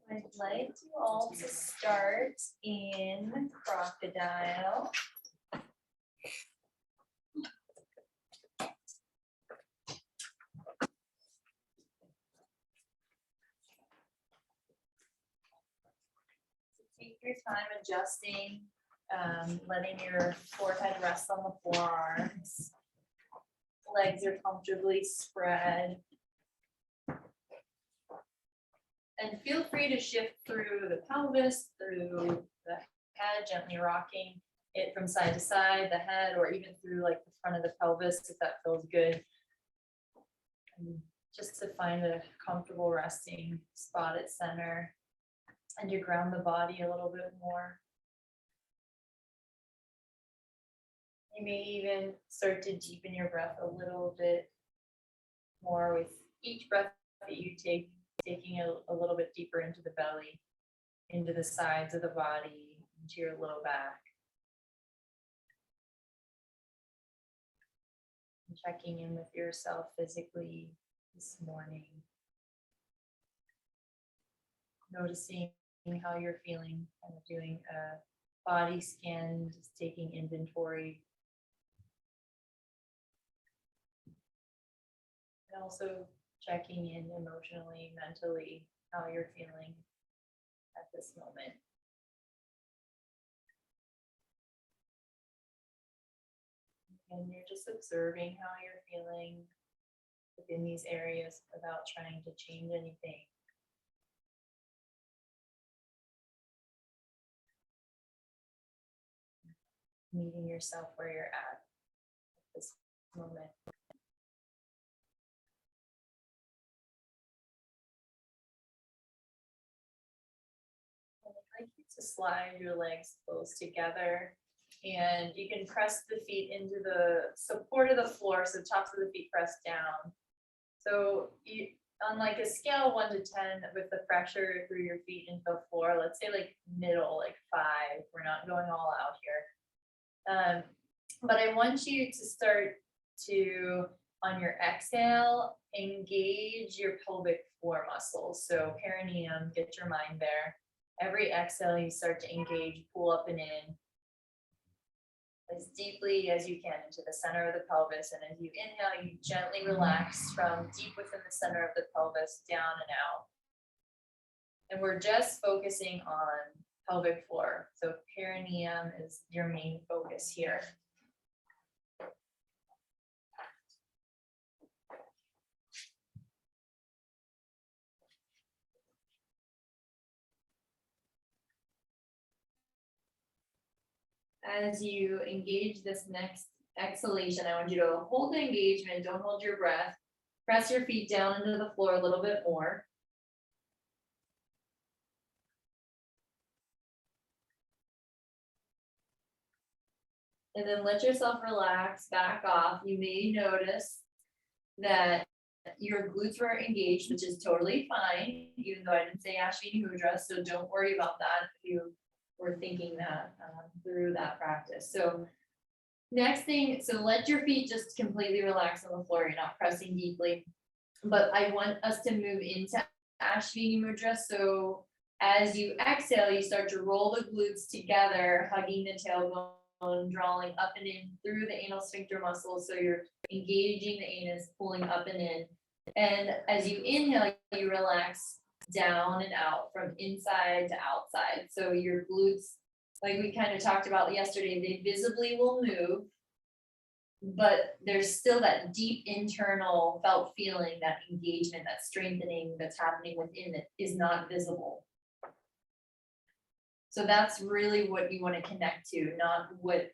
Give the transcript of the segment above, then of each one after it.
I'd like you all to start in crocodile. Take your time adjusting, letting your forehead rest on the forearms. Legs are comfortably spread. And feel free to shift through the pelvis, through the head, gently rocking it from side to side, the head, or even through like the front of the pelvis if that feels good. And just to find a comfortable resting spot at center and to ground the body a little bit more. You may even start to deepen your breath a little bit more with each breath that you take, taking a little bit deeper into the belly, into the sides of the body, into your low back. And checking in with yourself physically this morning. Noticing how you're feeling, kind of doing a body scan, just taking inventory. And also checking in emotionally, mentally, how you're feeling at this moment. And you're just observing how you're feeling within these areas without trying to change anything. Meeting yourself where you're at this moment. I'd like you to slide your legs close together, and you can press the feet into the support of the floor, so tops of the feet press down. So you, on like a scale of 1 to 10 with the pressure through your feet into the floor, let's say like middle, like 5. We're not going all out here. But I want you to start to, on your exhale, engage your pelvic floor muscles. So perineum, get your mind there. Every exhale, you start to engage, pull up and in as deeply as you can into the center of the pelvis. And as you inhale, you gently relax from deep within the center of the pelvis down and out. And we're just focusing on pelvic floor. So perineum is your main focus here. As you engage this next exhalation, I want you to hold the engagement, don't hold your breath. Press your feet down into the floor a little bit more. And then let yourself relax, back off. You may notice that your glutes were engaged, which is totally fine, even though I didn't say Ashwini Mudra, so don't worry about that if you were thinking that through that practice. So next thing, so let your feet just completely relax on the floor. You're not pressing deeply, but I want us to move into Ashwini Mudra. So as you exhale, you start to roll the glutes together, hugging the tailbone, drawing up and in through the anal sphincter muscles. So you're engaging the anus, pulling up and in. And as you inhale, you relax down and out from inside to outside. So your glutes, like we kind of talked about yesterday, they visibly will move, but there's still that deep internal felt feeling, that engagement, that strengthening that's happening within it is not visible. So that's really what you want to connect to, not what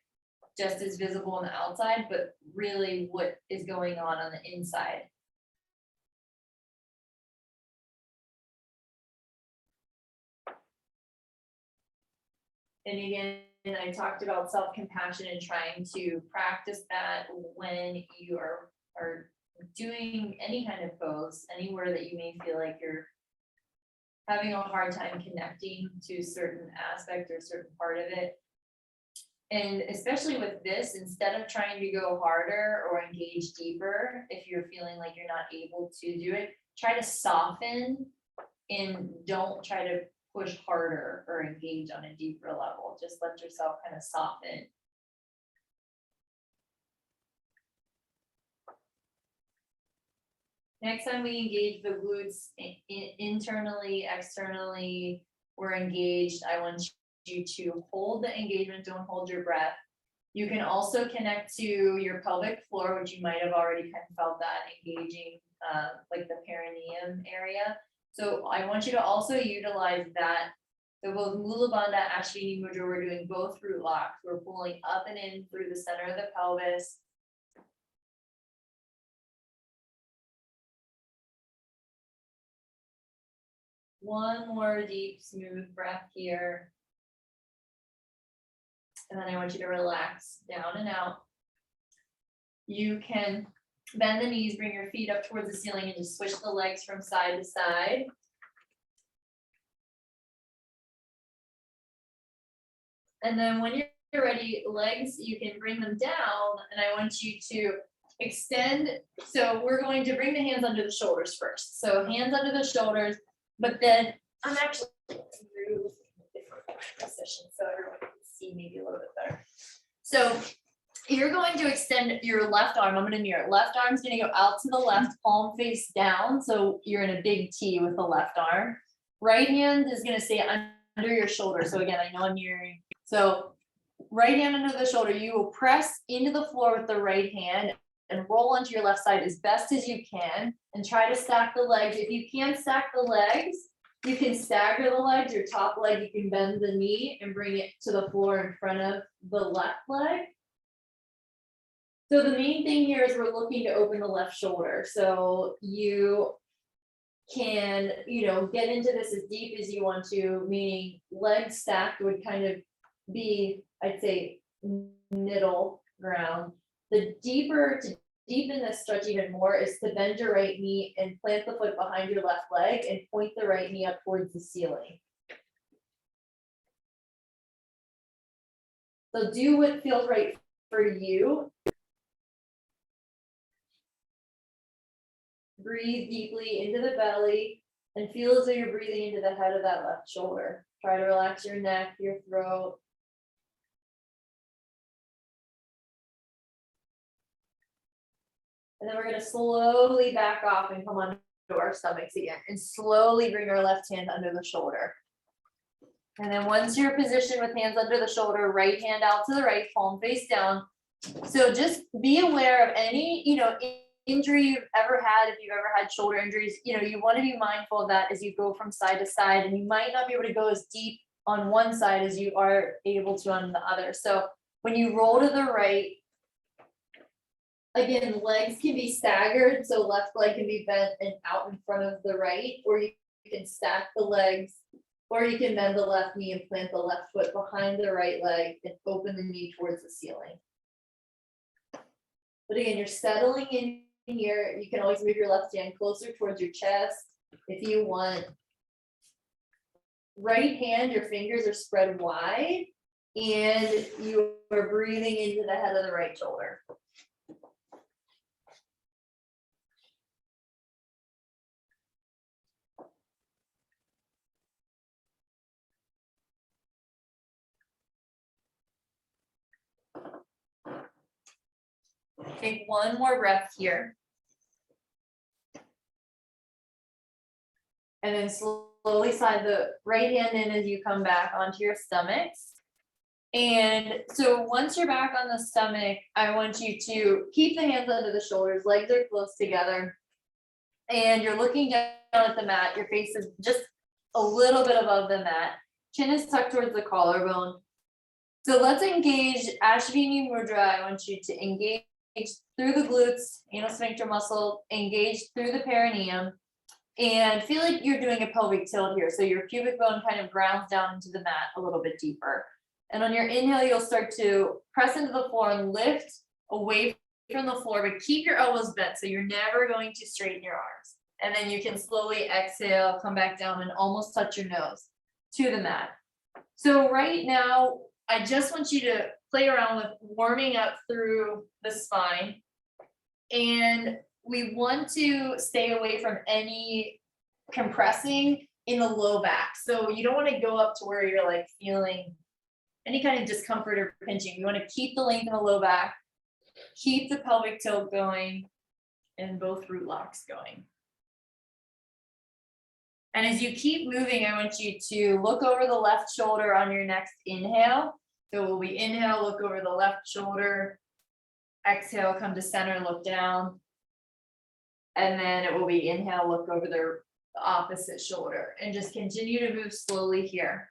just is visible on the outside, but really what is going on the inside. And again, I talked about self-compassion and trying to practice that when you are doing any kind of pose, anywhere that you may feel like you're having a hard time connecting to a certain aspect or a certain part of it. And especially with this, instead of trying to go harder or engage deeper, if you're feeling like you're not able to do it, try to soften and don't try to push harder or engage on a deeper level. Just let yourself kind of soften. Next time we engage the glutes internally, externally, we're engaged. I want you to hold the engagement, don't hold your breath. You can also connect to your pelvic floor, which you might have already kind of felt that engaging, like the perineum area. So I want you to also utilize that. So both Mula Bandha, Ashwini Mudra, we're doing both root locks. We're pulling up and in through the center of the pelvis. One more deep, smooth breath here. And then I want you to relax down and out. You can bend the knees, bring your feet up towards the ceiling, and just switch the legs from side to side. And then when you're ready, legs, you can bring them down, and I want you to extend. So we're going to bring the hands under the shoulders first. So hands under the shoulders, but then I'm actually going to move a different position so everyone can see maybe a little bit better. So you're going to extend your left arm. I'm going to mirror it. Left arm's going to go out to the left, palm face down. So you're in a big T with the left arm. Right hand is going to stay under your shoulder. So again, I know I'm mirroring. So right hand under the shoulder, you will press into the floor with the right hand and roll onto your left side as best as you can and try to stack the legs. If you can't stack the legs, you can stagger the legs. Your top leg, you can bend the knee and bring it to the floor in front of the left leg. So the main thing here is we're looking to open the left shoulder. So you can, get into this as deep as you want to, meaning legs stacked would kind of be, I'd say, middle ground. The deeper to deepen this stretch even more is to bend your right knee and plant the foot behind your left leg and point the right knee up towards the ceiling. So do what feels right for you. Breathe deeply into the belly and feel as though you're breathing into the head of that left shoulder. Try to relax your neck, your throat. And then we're going to slowly back off and come onto our stomachs again and slowly bring our left hand under the shoulder. And then once you're positioned with hands under the shoulder, right hand out to the right, palm face down. So just be aware of any, injury you've ever had. If you've ever had shoulder injuries, you want to be mindful of that as you go from side to side, and you might not be able to go as deep on one side as you are able to on the other. So when you roll to the right, again, legs can be staggered. So left leg can be bent and out in front of the right, or you can stack the legs, or you can bend the left knee and plant the left foot behind the right leg and open the knee towards the ceiling. But again, you're settling in here. You can always move your left hand closer towards your chest if you want. Right hand, your fingers are spread wide and you are breathing into the head of the right shoulder. Take one more breath here. And then slowly slide the right hand in as you come back onto your stomachs. And so once you're back on the stomach, I want you to keep the hands under the shoulders, legs are close together. And you're looking down at the mat, your face is just a little bit above the mat. Chin is tucked towards the collarbone. So let's engage Ashwini Mudra. I want you to engage through the glutes, anal sphincter muscle, engage through the perineum, and feel like you're doing a pelvic tilt here. So your pubic bone kind of grounds down into the mat a little bit deeper. And on your inhale, you'll start to press into the floor and lift away from the floor, but keep your elbows bent. So you're never going to straighten your arms. And then you can slowly exhale, come back down and almost touch your nose to the mat. So right now, I just want you to play around with warming up through the spine. And we want to stay away from any compressing in the low back. So you don't want to go up to where you're like feeling any kind of discomfort or pinching. You want to keep the length in the low back, keep the pelvic tilt going, and both root locks going. And as you keep moving, I want you to look over the left shoulder on your next inhale. So we inhale, look over the left shoulder. Exhale, come to center, look down. And then it will be inhale, look over the opposite shoulder, and just continue to move slowly here.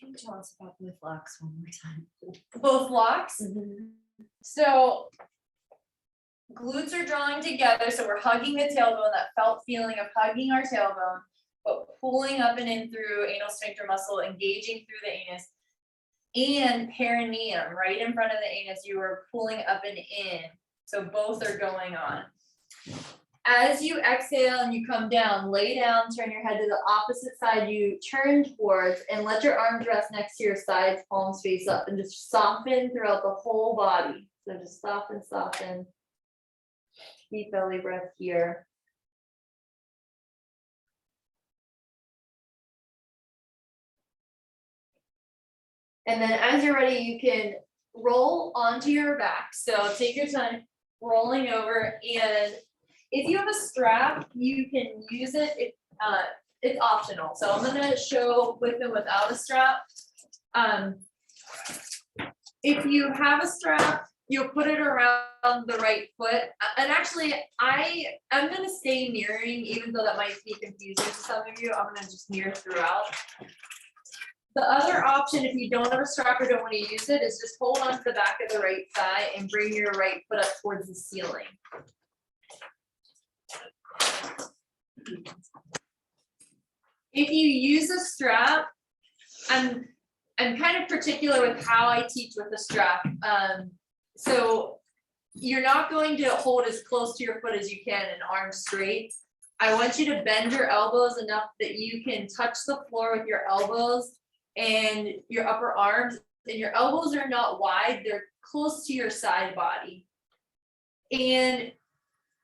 Can you tell us about both locks one more time? Both locks. So glutes are drawing together, so we're hugging the tailbone, that felt feeling of hugging our tailbone, but pulling up and in through anal sphincter muscle, engaging through the anus. And perineum, right in front of the anus, you are pulling up and in. So both are going on. As you exhale and you come down, lay down, turn your head to the opposite side you turn towards, and let your arms rest next to your sides, palms face up, and just soften throughout the whole body. So just soften, soften. Deep belly breath here. And then as you're ready, you can roll onto your back. So take your time rolling over, and if you have a strap, you can use it. It's optional. So I'm gonna show with and without a strap. If you have a strap, you'll put it around the right foot. And actually, I'm gonna stay mirroring, even though that might be confusing to some of you. I'm gonna just mirror throughout. The other option, if you don't have a strap or don't want to use it, is just hold on to the back of the right thigh and bring your right foot up towards the ceiling. If you use a strap, I'm kind of particular with how I teach with a strap. So you're not going to hold as close to your foot as you can and arms straight. I want you to bend your elbows enough that you can touch the floor with your elbows and your upper arms, and your elbows are not wide, they're close to your side body. And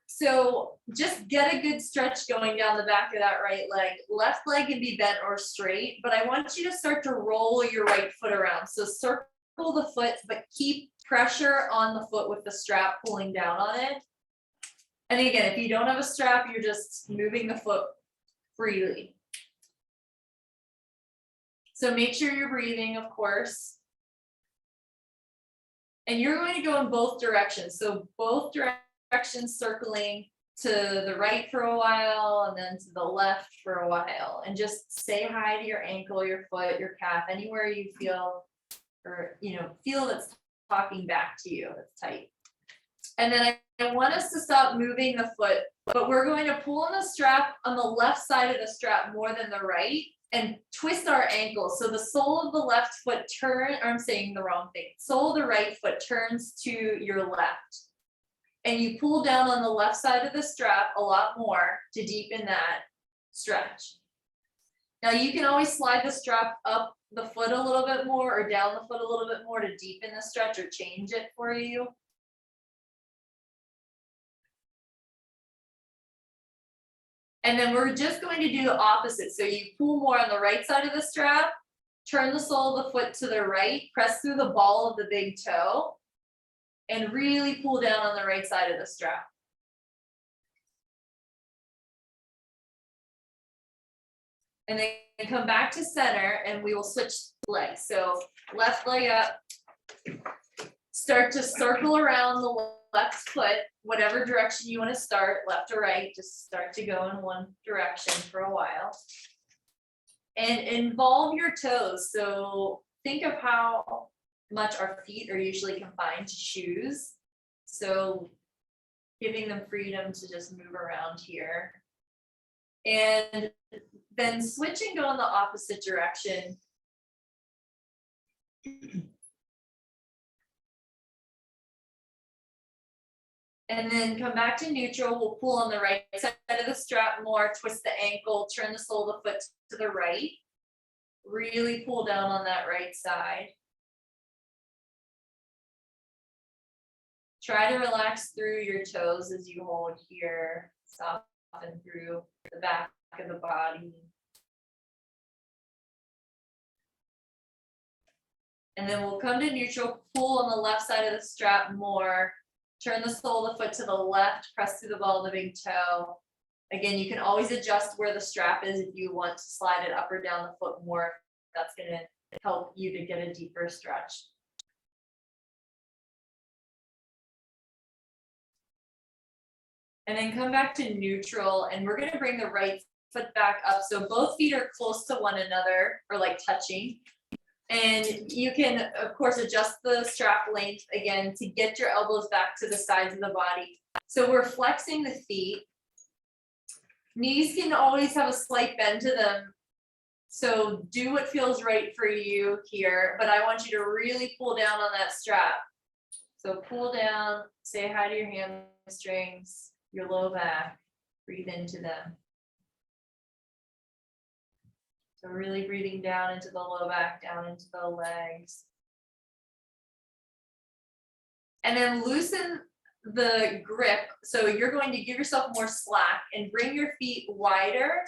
so just get a good stretch going down the back of that right leg. Left leg can be bent or straight, but I want you to start to roll your right foot around. So circle the foot, but keep pressure on the foot with the strap pulling down on it. And again, if you don't have a strap, you're just moving the foot freely. So make sure you're breathing, of course. And you're going to go in both directions. So both directions, circling to the right for a while and then to the left for a while. And just say hi to your ankle, your foot, your calf, anywhere you feel, or feel that's talking back to you, that's tight. And then I want us to stop moving the foot, but we're going to pull on the strap on the left side of the strap more than the right, and twist our ankles. So the sole of the left foot I'm saying the wrong thing. Sole of the right foot turns to your left. And you pull down on the left side of the strap a lot more to deepen that stretch. Now you can always slide the strap up the foot a little bit more or down the foot a little bit more to deepen the stretch or change it for you. And then we're just going to do the opposite. So you pull more on the right side of the strap, turn the sole of the foot to the right, press through the ball of the big toe, and really pull down on the right side of the strap. And then come back to center and we will switch legs. So left leg up, start to circle around the left foot, whatever direction you want to start, left or right, just start to go in one direction for a while. And involve your toes. So think of how much our feet are usually confined to shoes. So giving them freedom to just move around here. And then switch and go in the opposite direction. And then come back to neutral. We'll pull on the right side of the strap more, twist the ankle, turn the sole of the foot to the right. Really pull down on that right side. Try to relax through your toes as you hold here, soften through the back of the body. And then we'll come to neutral, pull on the left side of the strap more, turn the sole of the foot to the left, press through the ball of the big toe. Again, you can always adjust where the strap is if you want to slide it up or down the foot more. That's gonna help you to get a deeper stretch. And then come back to neutral, and we're gonna bring the right foot back up. So both feet are close to one another, or like touching. And you can, of course, adjust the strap length again to get your elbows back to the sides of the body. So we're flexing the feet. Knees can always have a slight bend to them. So do what feels right for you here, but I want you to really pull down on that strap. So pull down, say hi to your hamstrings, your low back, breathe into them. So really breathing down into the low back, down into the legs. And then loosen the grip. So you're going to give yourself more slack and bring your feet wider.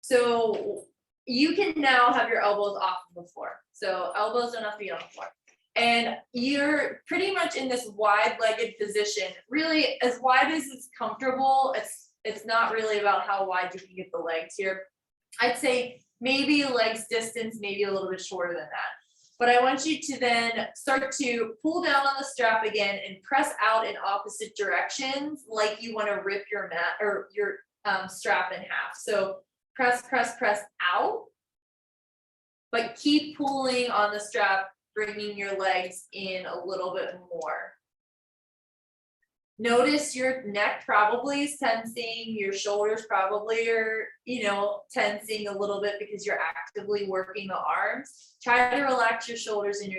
So you can now have your elbows off of the floor. So elbows don't have to be on the floor. And you're pretty much in this wide-legged position, really as wide as it's comfortable. It's not really about how wide you can get the legs here. I'd say maybe legs distance, maybe a little bit shorter than that. But I want you to then start to pull down on the strap again and press out in opposite directions, like you want to rip your mat or your strap in half. So press, press, press out, but keep pulling on the strap, bringing your legs in a little bit more. Notice your neck probably is tensing, your shoulders probably are, tensing a little bit because you're actively working the arms. Try to relax your shoulders and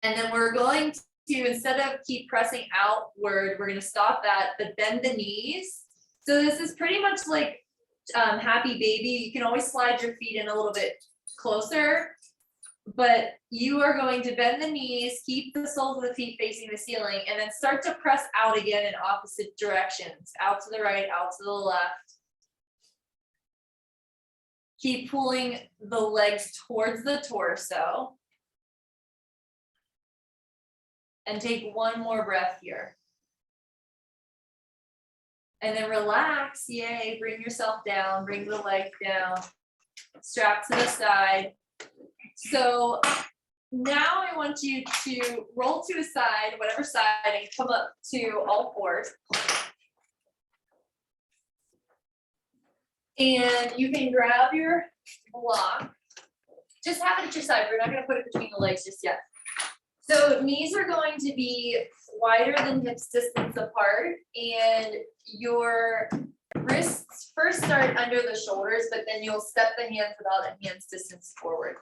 then we're going to, instead of keep pressing outward, we're going to stop that, but bend the knees. So this is pretty much like happy baby. You can always slide your feet in a little bit closer. But you are going to bend the knees, keep the soles of the feet facing the ceiling, and then start to press out again in opposite directions, out to the right, out to the left. Keep pulling the legs towards the torso. And take one more breath here. And then relax, yay, bring yourself down, bring the leg down, strap to the side. So now I want you to roll to a side, whatever side, and come up to all fours. And you can grab your block. Just have it at your side. We're not going to put it between the legs just yet. So knees are going to be wider than hips distance apart, and your wrists first start under the shoulders, but then you'll step the hands about a hand's distance forward.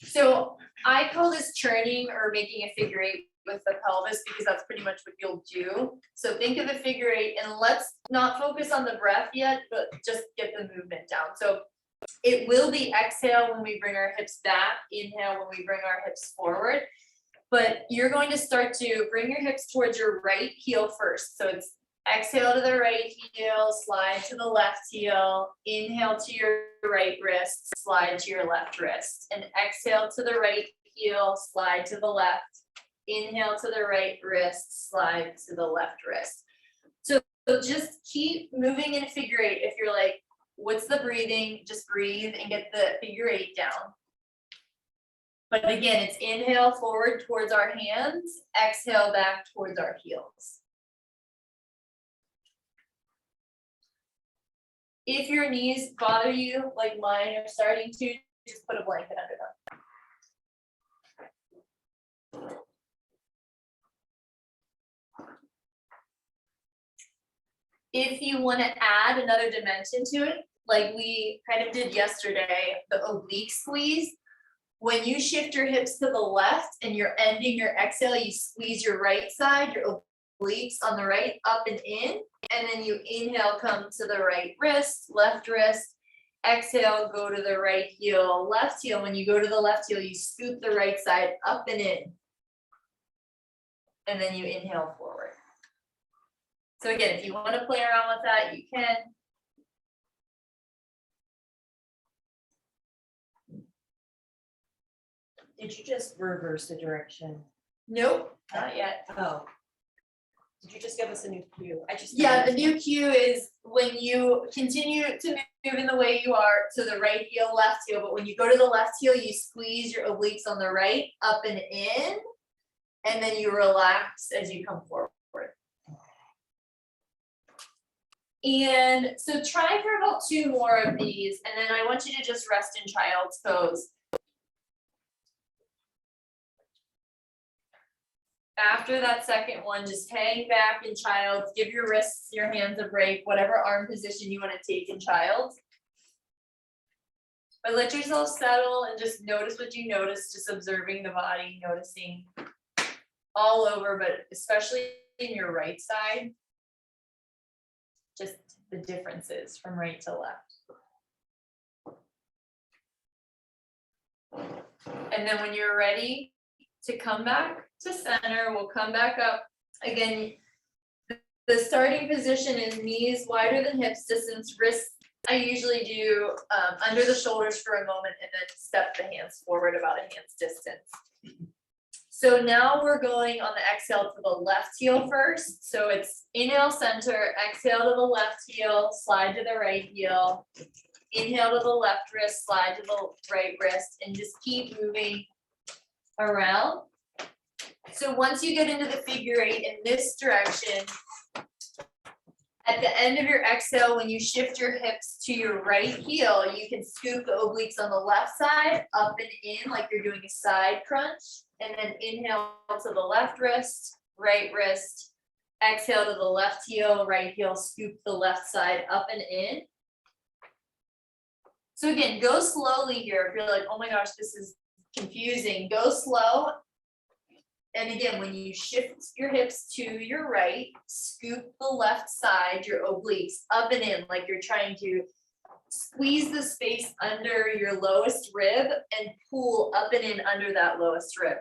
So I call this churning or making a figure eight with the pelvis because that's pretty much what you'll do. So think of a figure eight, and let's not focus on the breath yet, but just get the movement down. So it will be exhale when we bring our hips back, inhale when we bring our hips forward. But you're going to start to bring your hips towards your right heel first. So it's exhale to the right heel, slide to the left heel, inhale to your right wrist, slide to your left wrist, and exhale to the right heel, slide to the left, inhale to the right wrist, slide to the left wrist. So just keep moving in a figure eight. If you're like, what's the breathing? Just breathe and get the figure eight down. But again, it's inhale forward towards our hands, exhale back towards our heels. If your knees bother you, like mine are starting to, just put a blanket under them. If you want to add another dimension to it, like we kind of did yesterday, the oblique squeeze, when you shift your hips to the left and you're ending your exhale, you squeeze your right side, your obliques on the right, up and in, and then you inhale, come to the right wrist, Exhale, go to the right heel, left heel. When you go to the left heel, you scoop the right side up and in. And then you inhale forward. So again, if you want to play around with that, you can. Did you just reverse the direction? Nope, not yet. Oh. Did you just give us a new cue? I just. Yeah, the new cue is when you continue to move in the way you are to the right heel, left heel, but when you go to the left heel, you squeeze your obliques on the right, up and in, and then you relax as you come forward. And so try for about 2 more of these, and then I want you to just rest in child's pose. After that second one, just hang back in child's, give your wrists, your hands a break, whatever arm position you want to take in child's. But let yourself settle and just notice what you notice, just observing the body, noticing all over, but especially in your right side, just the differences from right to left. And then when you're ready to come back to center, we'll come back up. Again, the starting position is knees wider than hips distance, wrists. I usually do under the shoulders for a moment and then step the hands forward about a hand's distance. So now we're going on the exhale to the left heel first. So it's inhale center, exhale to the left heel, slide to the right heel. Inhale to the left wrist, slide to the right wrist, and just keep moving around. So once you get into the figure 8 in this direction, at the end of your exhale, when you shift your hips to your right heel, you can scoop the obliques on the left side up and in like you're doing a side crunch, and then inhale to the left wrist, right wrist, exhale to the left heel, right heel, scoop the left side up and in. So again, go slowly here. If you're like, oh my gosh, this is confusing, go slow. And again, when you shift your hips to your right, scoop the left side, your obliques, up and in, like you're trying to squeeze the space under your lowest rib and pull up and in under that lowest rib.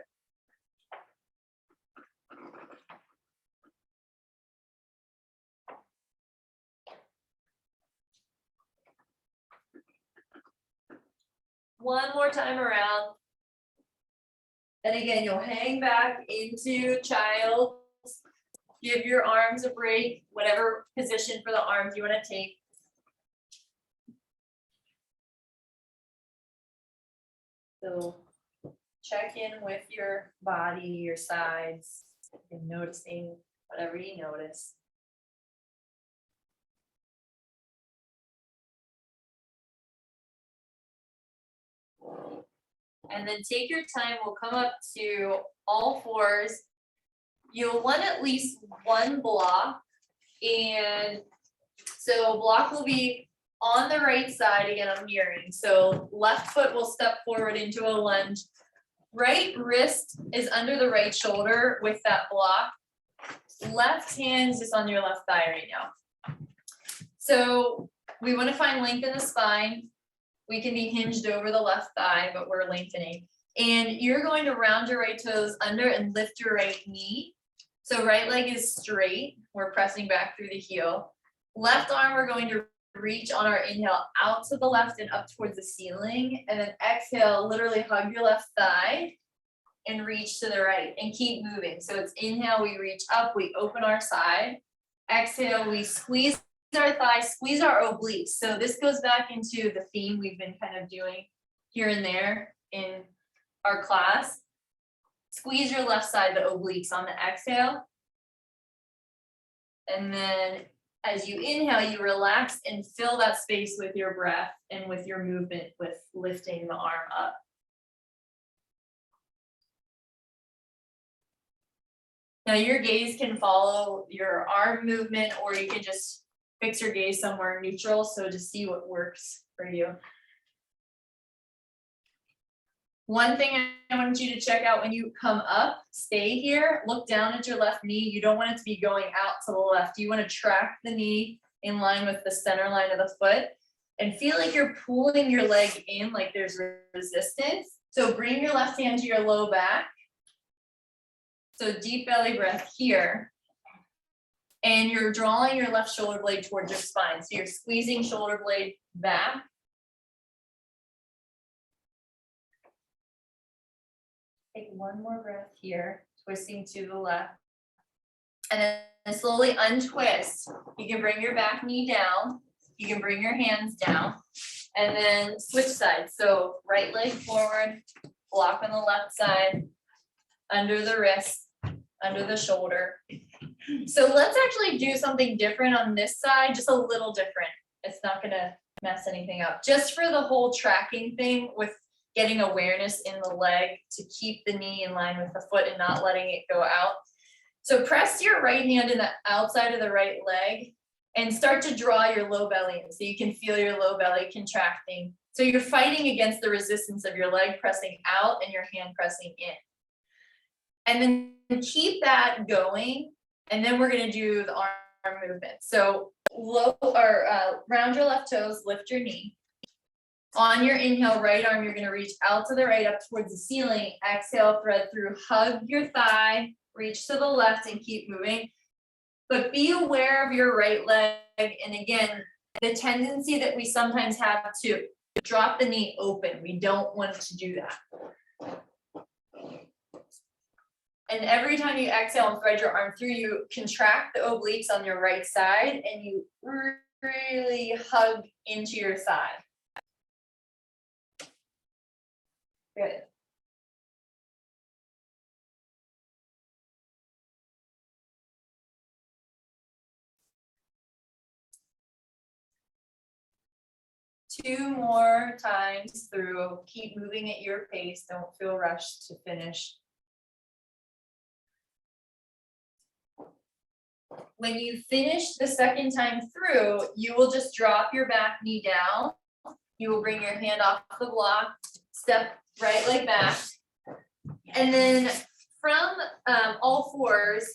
One more time around. And again, you'll hang back into child's, give your arms a break, whatever position for the arms you want to take. So check in with your body, your sides, and noticing whatever you notice. And then take your time, we'll come up to all fours. You'll want at least one block. And so block will be on the right side, again, I'm mirroring. So left foot will step forward into a lunge. Right wrist is under the right shoulder with that block. Left hand is just on your left thigh right now. So we want to find length in the spine. We can be hinged over the left thigh, but we're lengthening. And you're going to round your right toes under and lift your right knee. So right leg is straight. We're pressing back through the heel. Left arm, we're going to reach on our inhale out to the left and up towards the ceiling. And then exhale, literally hug your left thigh and reach to the right and keep moving. So it's inhale, we reach up, we open our side. Exhale, we squeeze our thighs, squeeze our obliques. So this goes back into the theme we've been kind of doing here and there in our class. Squeeze your left side, the obliques on the exhale. And then as you inhale, you relax and fill that space with your breath and with your movement with lifting the arm up. Now your gaze can follow your arm movement, or you can just fix your gaze somewhere neutral, so to see what works for you. One thing I want you to check out when you come up, stay here, look down at your left knee. You don't want it to be going out to the left. You want to track the knee in line with the center line of the foot. and feel like you're pulling your leg in, like there's resistance. So bring your left hand to your low back. So deep belly breath here. And you're drawing your left shoulder blade towards your spine. So you're squeezing shoulder blade back. Take one more breath here, twisting to the left. And then slowly untwist. You can bring your back knee down. You can bring your hands down. And then switch sides. So right leg forward, block on the left side, under the wrist, under the shoulder. So let's actually do something different on this side, just a little different. It's not gonna mess anything up. Just for the whole tracking thing with getting awareness in the leg to keep the knee in line with the foot and not letting it go out. So press your right hand in the outside of the right leg and start to draw your low belly in so you can feel your low belly contracting. So you're fighting against the resistance of your leg pressing out and your hand pressing in. And then keep that going. And then we're gonna do the arm movement. So round your left toes, lift your knee. On your inhale, right arm, you're gonna reach out to the right, up towards the ceiling. Exhale, thread through, hug your thigh, reach to the left and keep moving. But be aware of your right leg. And again, the tendency that we sometimes have to drop the knee open. We don't want to do that. And every time you exhale and thread your arm through, you contract the obliques on your right side and you really hug into your thigh. Good. Two more times through. Keep moving at your pace. Don't feel rushed to finish. When you finish the second time through, you will just drop your back knee down. You will bring your hand off the block, step right leg back. And then from all fours,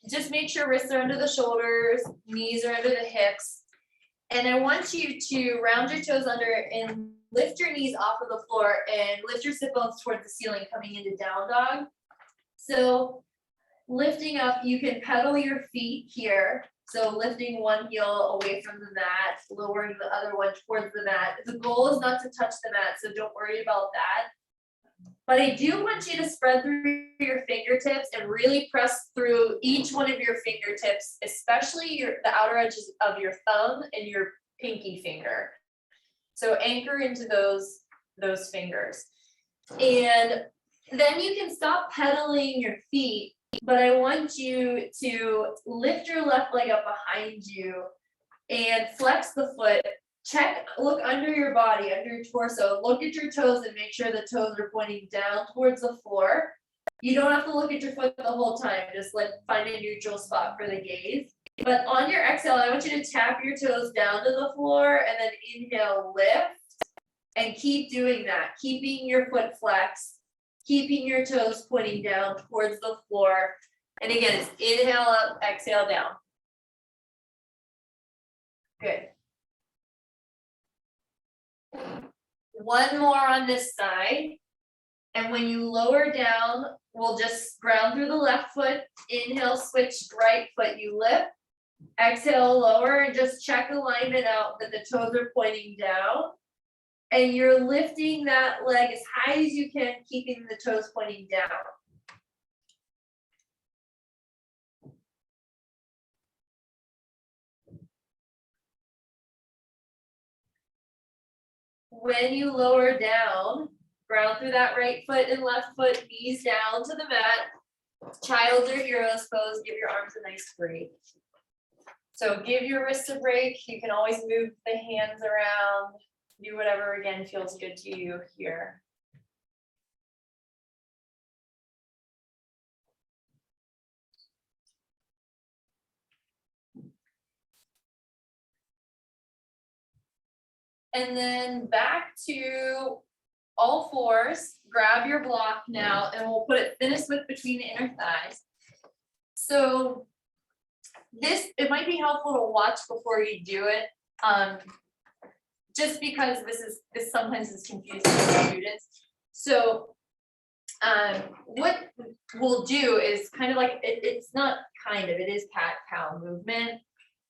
just make sure wrists are under the shoulders, knees are under the hips. And I want you to round your toes under and lift your knees off of the floor and lift your sit bones towards the ceiling, coming into down dog. So lifting up, you can pedal your feet here. So lifting one heel away from the mat, lowering the other one towards the mat. The goal is not to touch the mat, so don't worry about that. But I do want you to spread through your fingertips and really press through each one of your fingertips, especially the outer edges of your thumb and your pinky finger. So anchor into those fingers. And then you can stop pedaling your feet, but I want you to lift your left leg up behind you and flex the foot. Check, look under your body, under your torso, look at your toes and make sure the toes are pointing down towards the floor. You don't have to look at your foot the whole time, just like find a neutral spot for the gaze. But on your exhale, I want you to tap your toes down to the floor and then inhale, lift, and keep doing that, keeping your foot flexed, keeping your toes pointing down towards the floor. And again, it's inhale up, exhale down. Good. One more on this side. And when you lower down, we'll just ground through the left foot. Inhale, switch right foot, you lift. Exhale, lower, and just check alignment out that the toes are pointing down. And you're lifting that leg as high as you can, keeping the toes pointing down. When you lower down, ground through that right foot and left foot, knees down to the mat. Child's or hero's pose, give your arms a nice break. So give your wrists a break. You can always move the hands around, do whatever again feels good to you here. And then back to all fours, grab your block now, and we'll put it thinnest width between the inner thighs. So it might be helpful to watch before you do it. just because this sometimes is confusing for students. So, what we'll do is kind of like, it's not kind of, it is cat cow movement.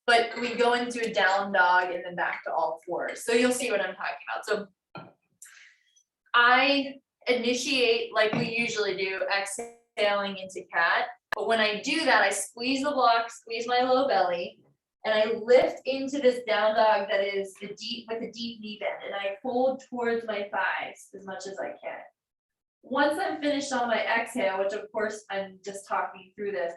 But we go into a down dog and then back to all fours. So you'll see what I'm talking about. So I initiate like we usually do, exhaling into cat. But when I do that, I squeeze the block, squeeze my low belly, and I lift into this down dog that is with a deep knee bend, and I hold towards my thighs as much as I can. Once I'm finished on my exhale, which of course I'm just talking through this,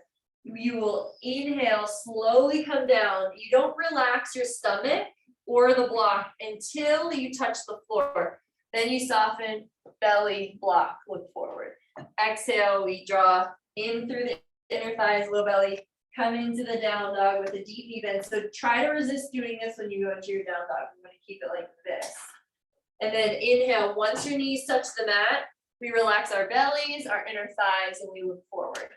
you will inhale, slowly come down. You don't relax your stomach or the block until you touch the floor. Then you soften, belly, block, look forward. Exhale, we draw in through the inner thighs, low belly, come into the down dog with a deep knee bend. So try to resist doing this when you go into your down dog. I'm going to keep it like this. And then inhale, once your knees touch the mat, we relax our bellies, our inner thighs, and we look forward.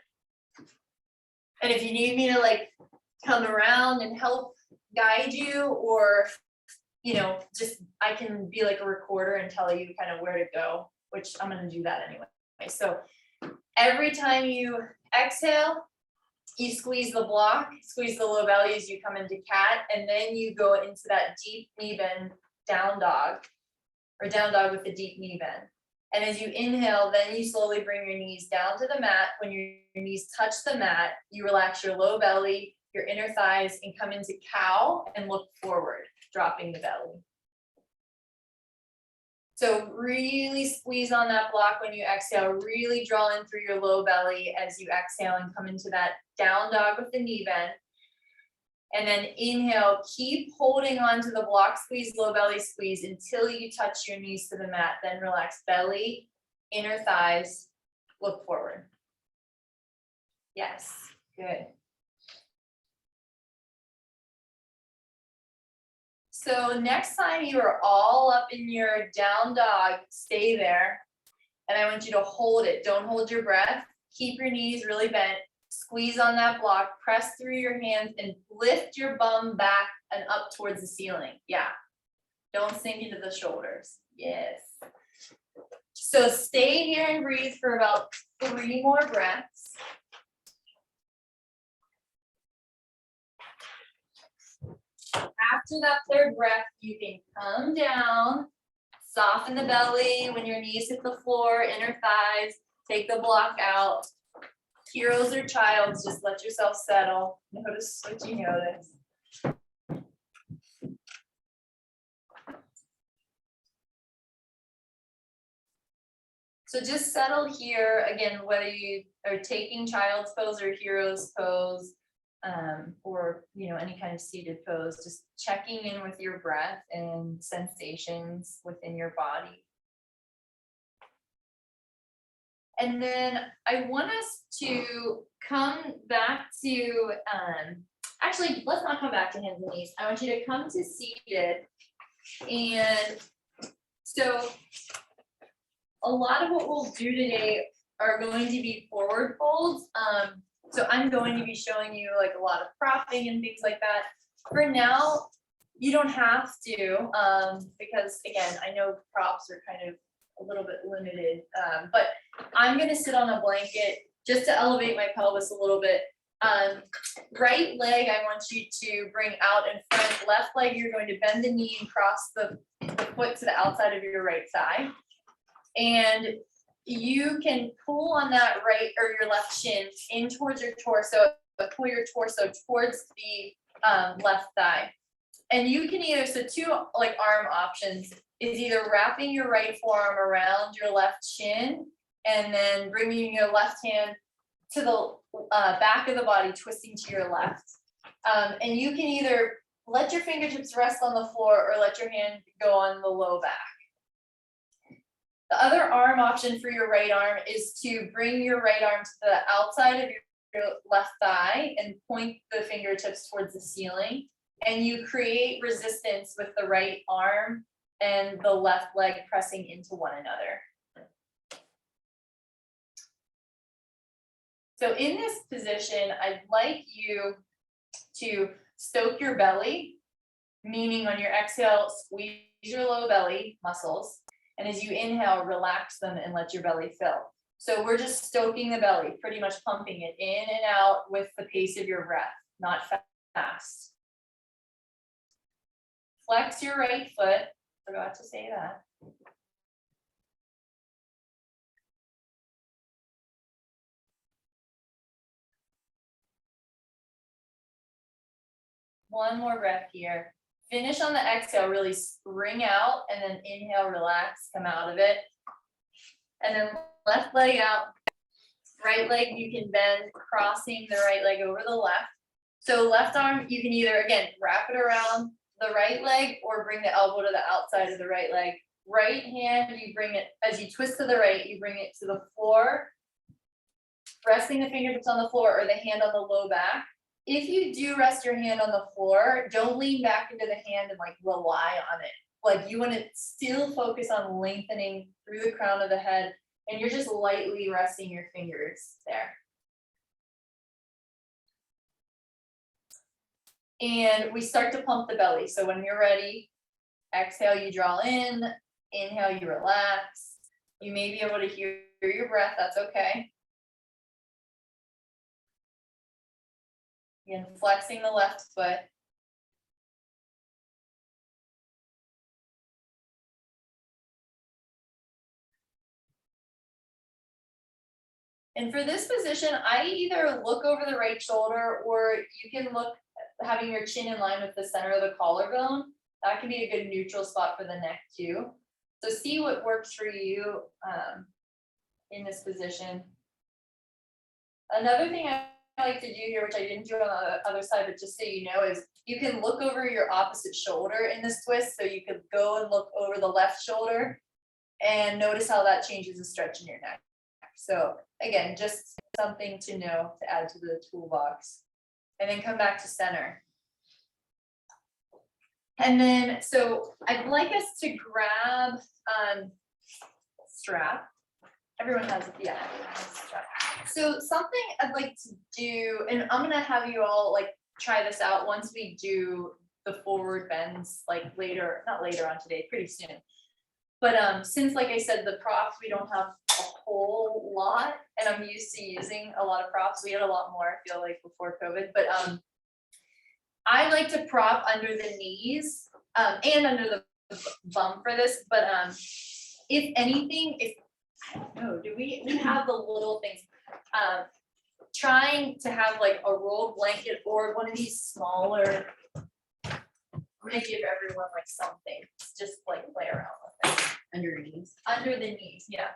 And if you need me to like come around and help guide you, or, you know, just, I can be like a recorder and tell you kind of where to go, which I'm gonna do that anyway. So every time you exhale, you squeeze the block, squeeze the low belly as you come into cat, and then you go into that deep knee bend down dog, or down dog with a deep knee bend. And as you inhale, then you slowly bring your knees down to the mat. When your knees touch the mat, you relax your low belly, your inner thighs, and come into cow and look forward, dropping the belly. So really squeeze on that block when you exhale, really draw in through your low belly as you exhale and come into that down dog with the knee bend. And then inhale, keep holding on to the block squeeze, low belly squeeze until you touch your knees to the mat. Then relax belly, inner thighs, look forward. Yes, good. So next time you are all up in your down dog, stay there. And I want you to hold it. Don't hold your breath. Keep your knees really bent. Squeeze on that block, press through your hands and lift your bum back and up towards the ceiling. Yeah. Don't sink into the shoulders. Yes. So stay here and breathe for about 3 more breaths. After that 3rd breath, you can come down, soften the belly when your knees hit the floor, inner thighs, take the block out. Heroes or childs, just let yourself settle. Notice what you notice. So just settle here again, whether you are taking child's pose or hero's pose, or any kind of seated pose, just checking in with your breath and sensations within your body. And then I want us to come back to, actually, let's not come back to hands and knees. I want you to come to seated. And so a lot of what we'll do today are going to be forward folds. So I'm going to be showing you like a lot of propping and things like that. For now, you don't have to, because again, I know props are kind of a little bit limited, but I'm gonna sit on a blanket just to elevate my pelvis a little bit. Right leg, I want you to bring out in front. Left leg, you're going to bend the knee and cross the foot to the outside of your right thigh. And you can pull on that right or your left shin in towards your torso, but pull your torso towards the left thigh. And you can either, so 2 like arm options is either wrapping your right forearm around your left shin and then bringing your left hand to the back of the body, twisting to your left. And you can either let your fingertips rest on the floor or let your hand go on the low back. The other arm option for your right arm is to bring your right arm to the outside of your left thigh and point the fingertips towards the ceiling. And you create resistance with the right arm and the left leg pressing into one another. So in this position, I'd like you to stoke your belly, meaning on your exhale, squeeze your low belly muscles. And as you inhale, relax them and let your belly fill. So we're just stoking the belly, pretty much pumping it in and out with the pace of your breath, not fast. Flex your right foot, forgot to say that. One more breath here. Finish on the exhale, really spring out, and then inhale, relax, come out of it. And then left leg out, right leg you can bend, crossing the right leg over the left. So left arm, you can either, again, wrap it around the right leg or bring the elbow to the outside of the right leg. Right hand, you bring it, as you twist to the right, you bring it to the floor, resting the fingertips on the floor or the hand on the low back. If you do rest your hand on the floor, don't lean back into the hand and like rely on it. Like you want to still focus on lengthening through the crown of the head, and you're just lightly resting your fingers there. And we start to pump the belly. So when you're ready, exhale, you draw in, inhale, you relax. You may be able to hear your breath, that's okay. Again, flexing the left foot. And for this position, I either look over the right shoulder or you can look having your chin in line with the center of the collarbone. That can be a good neutral spot for the neck too. So see what works for you in this position. Another thing I like to do here, which I didn't do on the other side, but just so you know, is you can look over your opposite shoulder in this twist. So you could go and look over the left shoulder and notice how that changes the stretch in your neck. So again, just something to know to add to the toolbox. And then come back to center. And then, so I'd like us to grab strap. Everyone has, yeah, everyone has a strap. So something I'd like to do, and I'm gonna have you all like try this out once we do the forward bends, like later, not later on today, pretty soon. But since, like I said, the props, we don't have a whole lot, and I'm used to using a lot of props. We had a lot more, I feel like, before COVID, but I like to prop under the knees and under the bum for this, but if anything, if, I don't know, do we have the little things, trying to have like a rolled blanket or one of these smaller, I'm gonna give everyone like something, just like play around with it. Under your knees. Under the knees, yeah.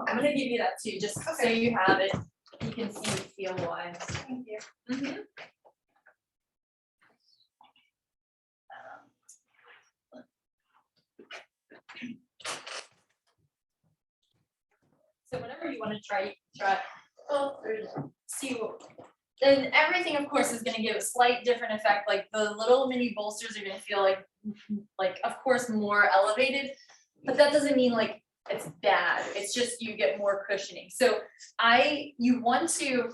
I'm gonna give you that too, just so you have it. You can see and feel wise. Thank you. So whenever you want to try. Oh, see what. Then everything, of course, is going to give a slight different effect. Like the little mini bolsters are going to feel like of course more elevated, but that doesn't mean like it's bad. It's just you get more cushioning. So you want to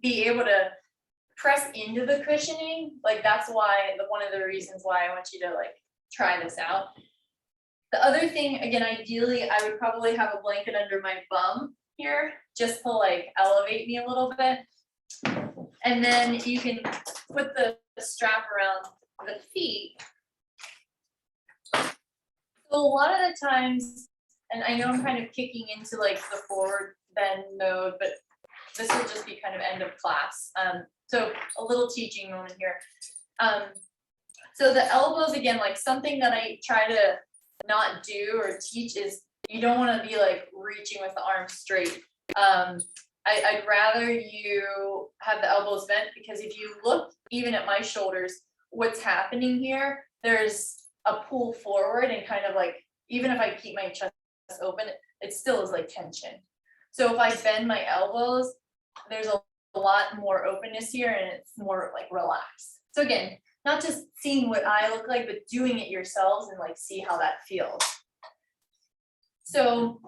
be able to press into the cushioning. Like that's why one of the reasons why I want you to like try this out. The other thing, again, ideally, I would probably have a blanket under my bum here, just to like elevate me a little bit. And then you can put the strap around the feet. So a lot of the times, and I know I'm kind of kicking into like the forward bend mode, but this will just be kind of end of class. So a little teaching moment here. So the elbows, again, like something that I try to not do or teach is you don't want to be like reaching with the arms straight. I'd rather you have the elbows bent, because if you look even at my shoulders, what's happening here, there's a pull forward and kind of like, even if I keep my chest open, it still is like tension. So if I bend my elbows, there's a lot more openness here and it's more like relaxed. So again, not just seeing what I look like, but doing it yourselves and like see how that feels. So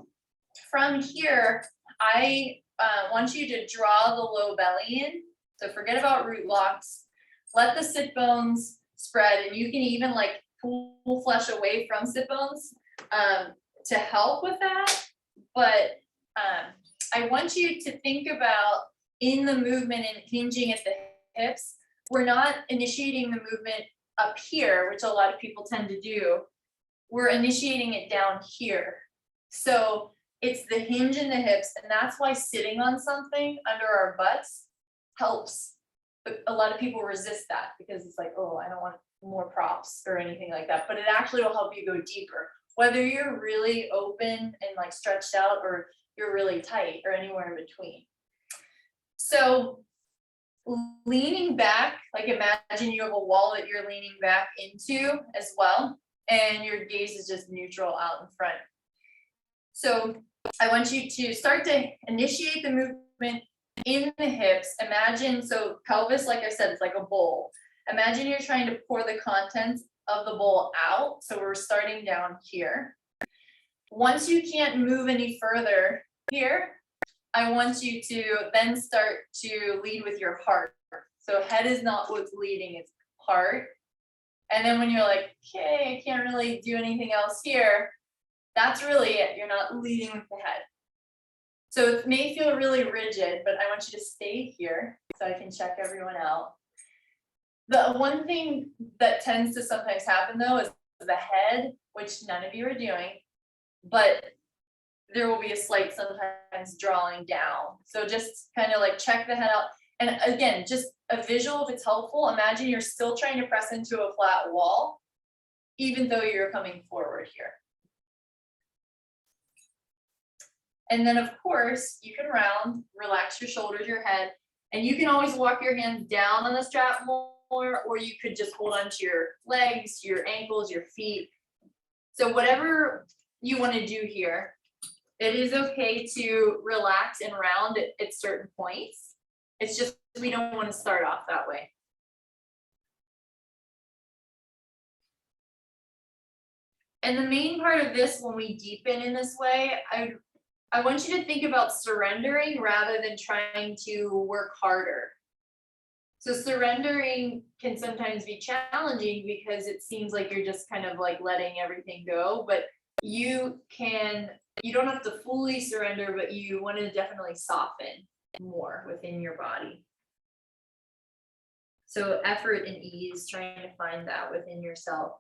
from here, I want you to draw the low belly in. So forget about root locks. Let the sit bones spread, and you can even like pull flesh away from sit bones to help with that. But I want you to think about in the movement and hinging at the hips, we're not initiating the movement up here, which a lot of people tend to do. We're initiating it down here. So it's the hinge in the hips, and that's why sitting on something under our butts helps. But a lot of people resist that because it's like, oh, I don't want more props or anything like that, but it actually will help you go deeper. Whether you're really open and like stretched out or you're really tight or anywhere in between. So leaning back, like imagine you have a wall that you're leaning back into as well, and your gaze is just neutral out in front. So I want you to start to initiate the movement in the hips. Imagine, so pelvis, like I said, it's like a bowl. Imagine you're trying to pour the contents of the bowl out. So we're starting down here. Once you can't move any further here, I want you to then start to lead with your heart. So head is not what's leading, it's heart. And then when you're like, okay, I can't really do anything else here, that's really it. You're not leading with the head. So it may feel really rigid, but I want you to stay here so I can check everyone out. The one thing that tends to sometimes happen though is the head, which none of you are doing, but there will be a slight sometimes drawing down. So just kind of like check the head out. And again, just a visual if it's helpful. Imagine you're still trying to press into a flat wall, even though you're coming forward here. And then of course, you can round, relax your shoulders, your head, and you can always walk your hands down on the strap more, or you could just hold onto your legs, your ankles, your feet. So whatever you want to do here, it is okay to relax and round at certain points. It's just we don't want to start off that way. And the main part of this, when we deepen in this way, I want you to think about surrendering rather than trying to work harder. So surrendering can sometimes be challenging because it seems like you're just kind of like letting everything go, but you don't have to fully surrender, but you want to definitely soften more within your body. So effort and ease, trying to find that within yourself.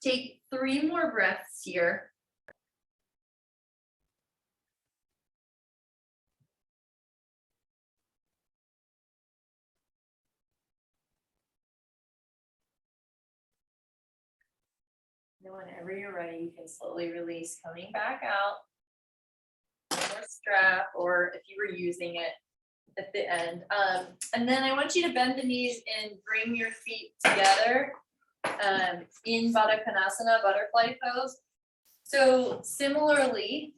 Take 3 more breaths here. And whenever you're ready, you can slowly release, coming back out. Or strap, or if you were using it at the end. And then I want you to bend the knees and bring your feet together in Baddha Konasana, butterfly pose. So similarly,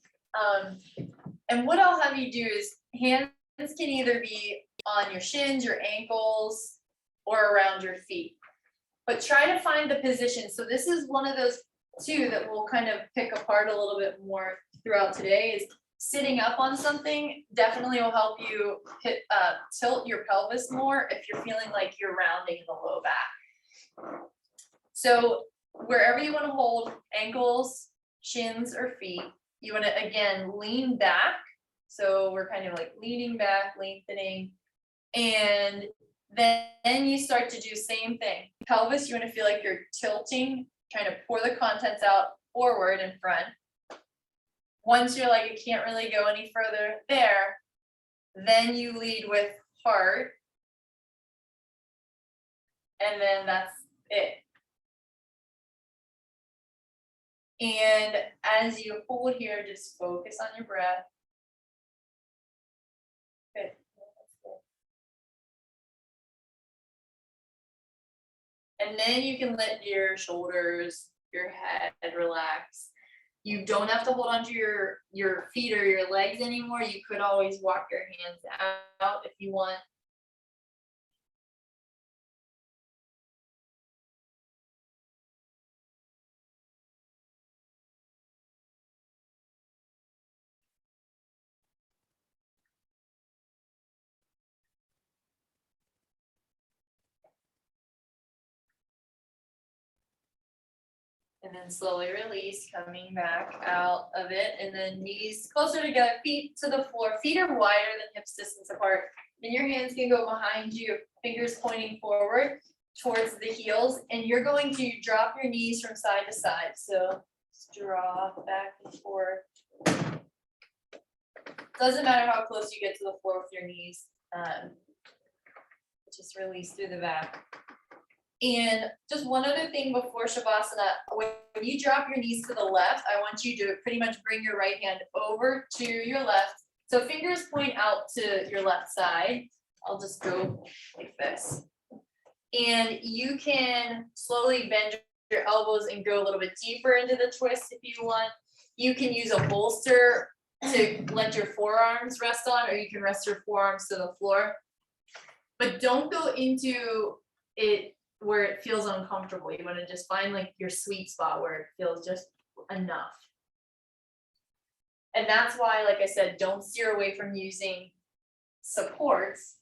and what I'll have you do is hands can either be on your shins, your ankles, or around your feet. But try to find the position. So this is one of those 2 that we'll kind of pick apart a little bit more throughout today is sitting up on something definitely will help you tilt your pelvis more if you're feeling like you're rounding in the low back. So wherever you want to hold ankles, shins, or feet, you want to again lean back. So we're kind of like leaning back, lengthening, and then you start to do same thing. Pelvis, you want to feel like you're tilting, trying to pour the contents out forward in front. Once you're like, you can't really go any further there, then you lead with heart. And then that's it. And as you hold here, just focus on your breath. Good. And then you can let your shoulders, your head relax. You don't have to hold onto your feet or your legs anymore. You could always walk your hands out if you want. And then slowly release, coming back out of it, and then knees closer together, feet to the floor. Feet are wider than hips distance apart. Then your hands can go behind you, fingers pointing forward towards the heels, and you're going to drop your knees from side to side. So just drop back and forth. Doesn't matter how close you get to the floor with your knees. Just release through the back. And just one other thing before Shavasana, when you drop your knees to the left, I want you to pretty much bring your right hand over to your left. So fingers point out to your left side. I'll just go like this. And you can slowly bend your elbows and go a little bit deeper into the twist if you want. You can use a bolster to let your forearms rest on, or you can rest your forearms to the floor. But don't go into it where it feels uncomfortable. You want to just find like your sweet spot where it feels just enough. And that's why, like I said, don't steer away from using supports,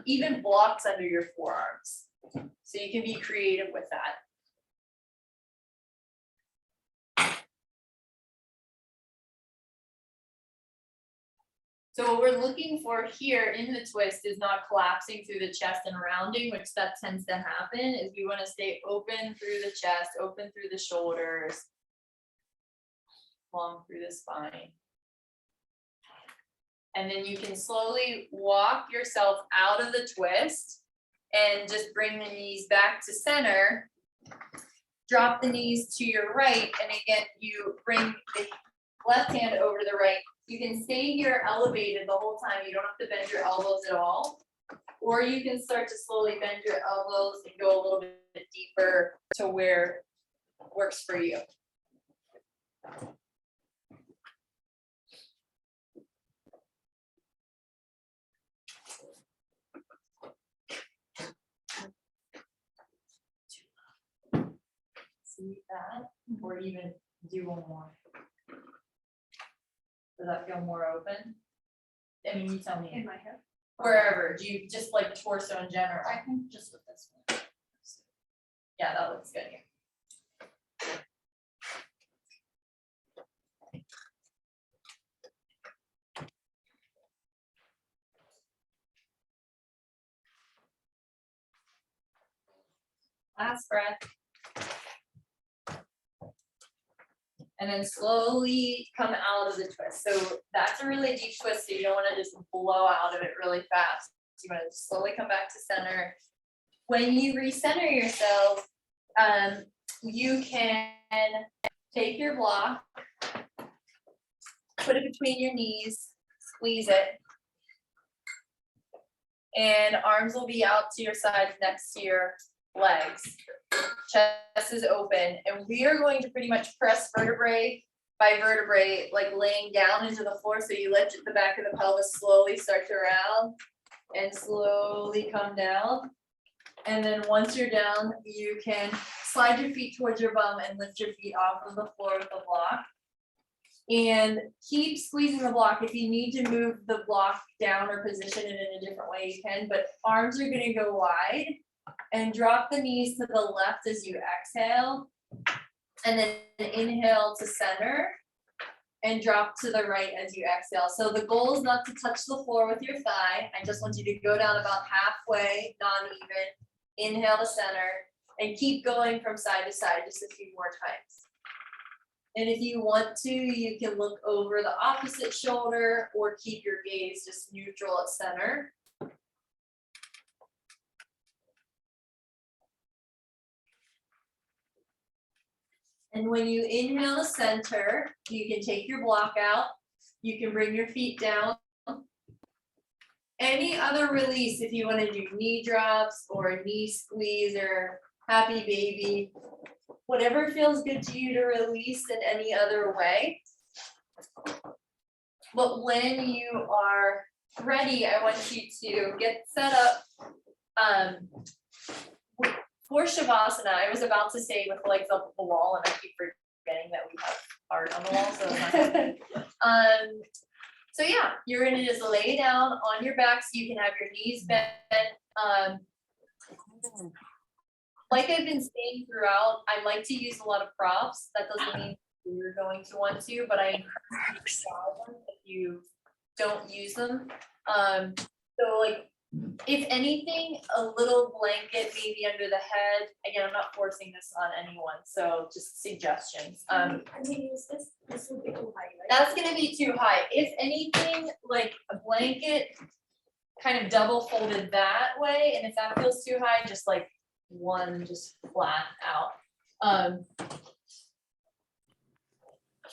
even blocks under your forearms. So you can be creative with that. So what we're looking for here in the twist is not collapsing through the chest and rounding, which that tends to happen, is we want to stay open through the chest, open through the shoulders, long through the spine. And then you can slowly walk yourself out of the twist and just bring the knees back to center. Drop the knees to your right, and again, you bring the left hand over the right. You can stay here elevated the whole time. You don't have to bend your elbows at all. Or you can start to slowly bend your elbows and go a little bit deeper to where works for you. See that, or even do one more. Does that feel more open? I mean, you tell me. In my head. Wherever, do you just like torso in general? I think just with this one. Yeah, that looks good here. Last breath. And then slowly come out of the twist. So that's a really deep twist, so you don't want to just blow out of it really fast. You want to slowly come back to center. When you recenter yourself, you can take your block, put it between your knees, squeeze it, and arms will be out to your sides next to your legs. Chest is open, and we are going to pretty much press vertebrae by vertebrae, like laying down into the floor. So you let the back of the pelvis slowly start to round and slowly come down. And then once you're down, you can slide your feet towards your bum and lift your feet off of the floor with the block. And keep squeezing the block. If you need to move the block down or position it in a different way, you can, but arms are gonna go wide. And drop the knees to the left as you exhale. And then inhale to center. And drop to the right as you exhale. So the goal is not to touch the floor with your thigh. I just want you to go down about halfway, not even. Inhale to center. And keep going from side to side just a few more times. And if you want to, you can look over the opposite shoulder or keep your gaze just neutral at center. And when you inhale to center, you can take your block out. You can bring your feet down. Any other release, if you want to do knee drops or a knee squeeze or happy baby, whatever feels good to you to release in any other way. But when you are ready, I want you to get set up. For Shavasana, I was about to say with legs up the wall, and I keep forgetting that we have art on the wall, so it's not so yeah, you're gonna just lay down on your back so you can have your knees bent. like I've been saying throughout, I like to use a lot of props. That doesn't mean you're going to want to, but I encourage you to try them if you don't use them. So like, if anything, a little blanket maybe under the head. Again, I'm not forcing this on anyone, so just suggestions. I mean, this would be too high, right? That's gonna be too high. If anything, like a blanket, kind of double folded that way, and if that feels too high, just like one just flat out.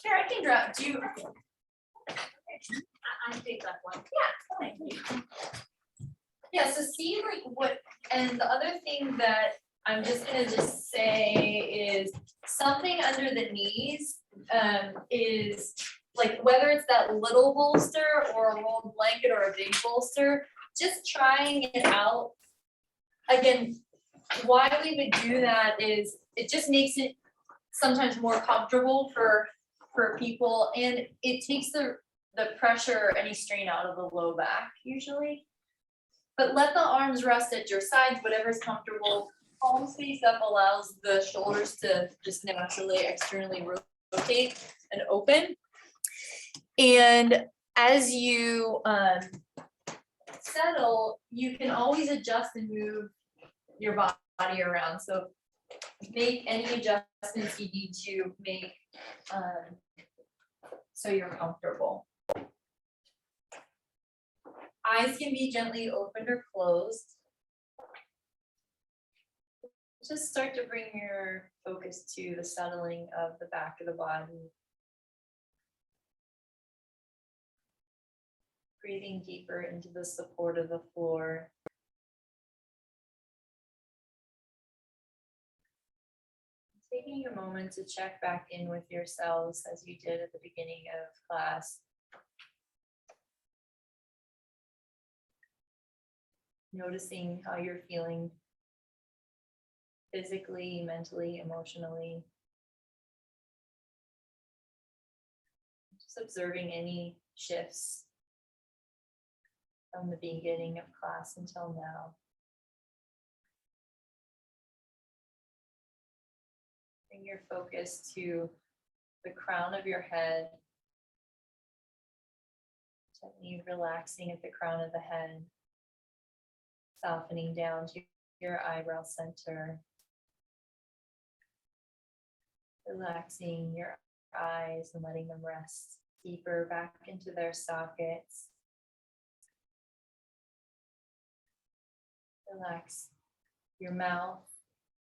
Here, I can drop, do you? I take that one. Yeah. Yeah, so see like what, and the other thing that I'm just gonna just say is something under the knees, is like whether it's that little bolster or a rolled blanket or a big bolster, just trying it out. Again, why we would do that is it just makes it sometimes more comfortable for people, and it takes the pressure, any strain out of the low back usually. But let the arms rest at your sides, whatever's comfortable. Palms face up allows the shoulders to just naturally externally rotate and open. And as you settle, you can always adjust and move your body around. So make any adjustments you need to make so you're comfortable. Eyes can be gently opened or closed. Just start to bring your focus to the settling of the back of the body. Breathing deeper into the support of the floor. Taking a moment to check back in with yourselves as you did at the beginning of class. Noticing how you're feeling physically, mentally, emotionally. Just observing any shifts from the beginning of class until now. Bring your focus to the crown of your head. Gently relaxing at the crown of the head. Softening down to your eyebrow center. Relaxing your eyes and letting them rest deeper back into their sockets. Relax your mouth,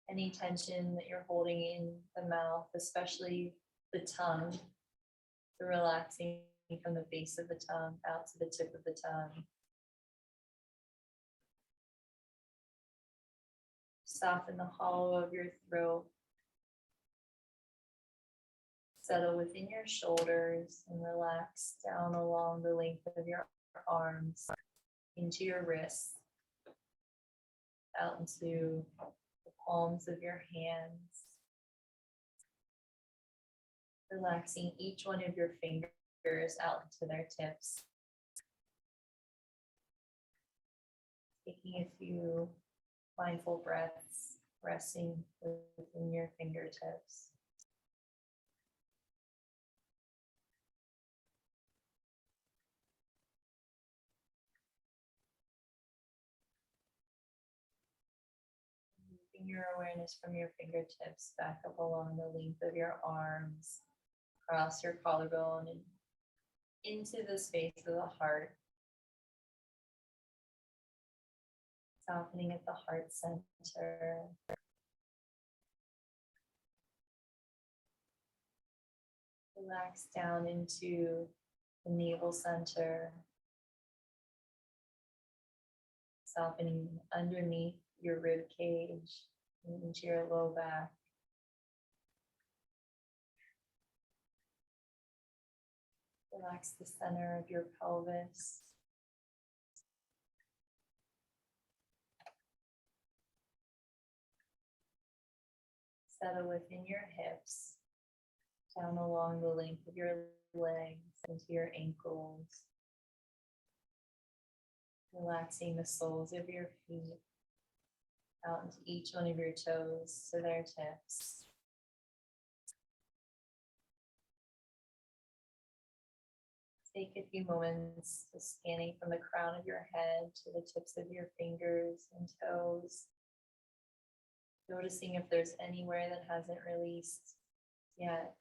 any tension that you're holding in the mouth, especially the tongue. So relaxing from the base of the tongue out to the tip of the tongue. Soften the hollow of your throat. Settle within your shoulders and relax down along the length of your arms into your wrists, out into the palms of your hands. Relaxing each one of your fingers out into their tips. Taking a few mindful breaths, resting within your fingertips. Moving your awareness from your fingertips back up along the length of your arms, across your collarbone and into the space of the heart. Softening at the heart center. Relax down into the navel center. Softening underneath your rib cage and into your low back. Relax the center of your pelvis. Settle within your hips, down along the length of your legs into your ankles. Relaxing the soles of your feet Out into each one of your toes to their tips. Take a few moments just scanning from the crown of your head to the tips of your fingers and toes. Noticing if there's anywhere that hasn't released yet.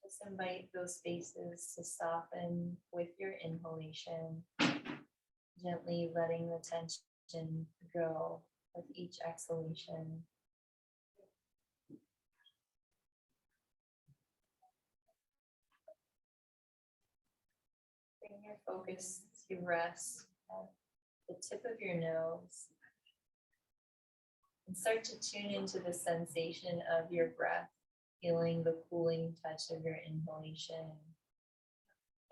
Just invite those spaces to soften with your inhalation, gently letting the tension go with each exhalation. Bring your focus to rest at the tip of your nose and start to tune into the sensation of your breath, feeling the cooling touch of your inhalation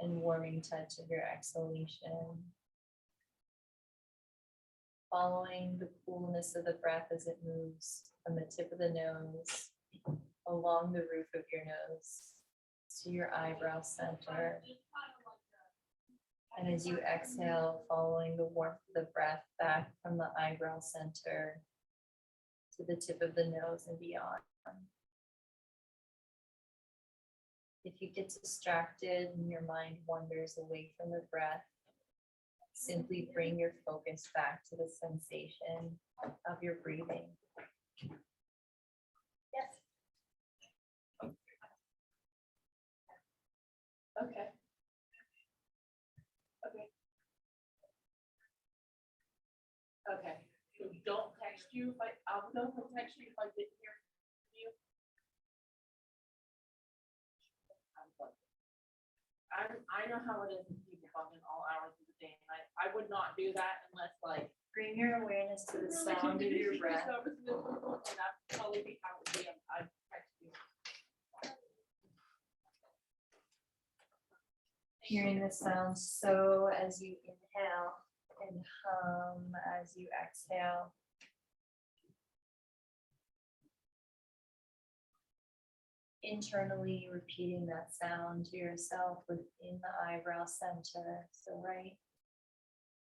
and warming touch of your exhalation. Following the coolness of the breath as it moves from the tip of the nose along the roof of your nose to your eyebrow center. And as you exhale, following the warmth of the breath back from the eyebrow center to the tip of the nose and beyond. If you get distracted and your mind wanders away from the breath, simply bring your focus back to the sensation of your breathing. Yes. Okay. Okay. So don't text you if I will know he'll text you if I didn't hear from you. I know how it is with people talking all hours of the day and night. I would not do that unless like. Bring your awareness to the Really, sound of did you your see breath. this over to this one? And that's probably be how it would be. I'd text you. Hearing the sound so as you inhale and hum as you exhale. Internally repeating that sound to yourself within the eyebrow center. So right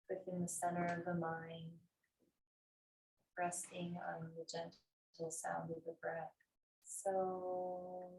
within the center of the mind, resting on the gentle sound of the breath. So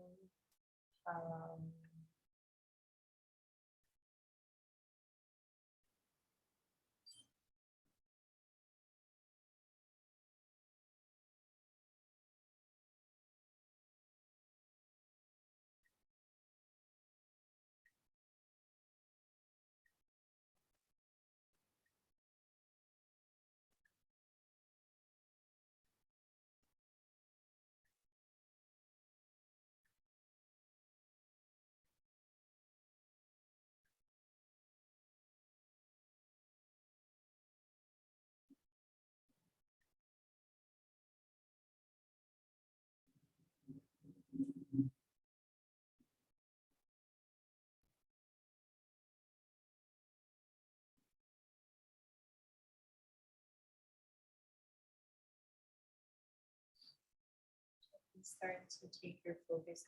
start to take your focus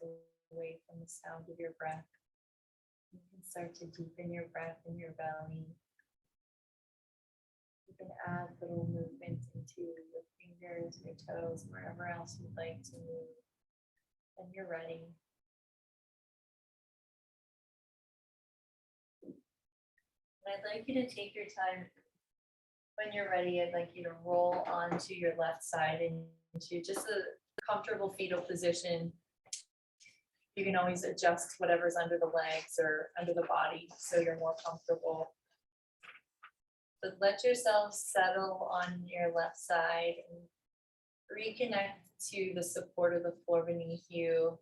away from the sound of your breath. You can start to deepen your breath in your belly. You can add little movements into your fingers, your toes, wherever else you'd like to move. And you're ready. And I'd like you to take your time. When you're ready, I'd like you to roll onto your left side into just a comfortable fetal position. You can always adjust whatever's under the legs or under the body so you're more comfortable. But let yourself settle on your left side and reconnect to the support of the floor beneath you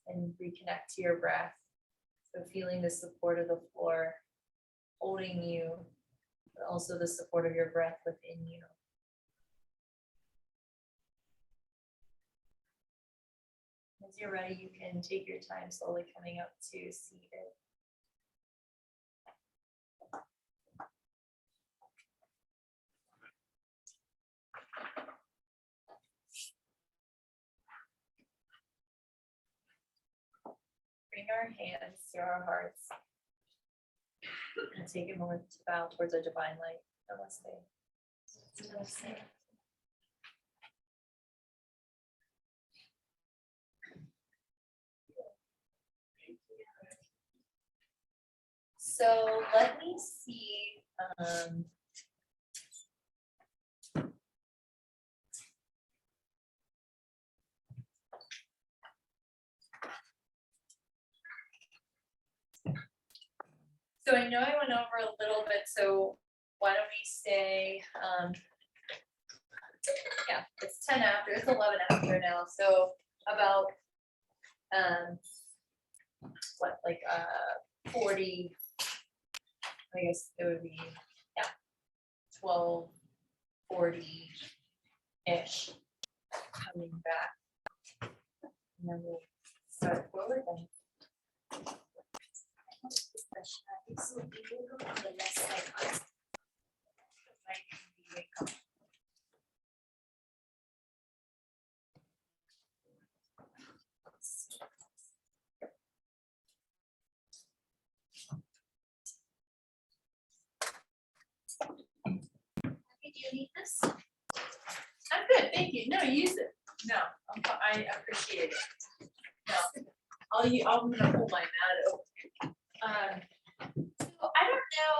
and reconnect to your breath. So feeling the support of the floor holding you, but also the support of your breath within you. As you're ready, you can take your time slowly coming up to seated. Bring our hands to our hearts and take a moment to bow towards our divine light. Namaste. So let me see, so I know I went over a little bit, so why don't we say, yeah, it's 10 after, it's 11 after now, so about, what, like, 40, I guess it would be, yeah, 12:40-ish coming back. And then we'll start forward then. So we will go on the left side first. Right, we wake up. Okay, do you need this? I'm good, thank you. No, use it. No, I appreciate it. No, I'm gonna hold my mat over. So I don't know,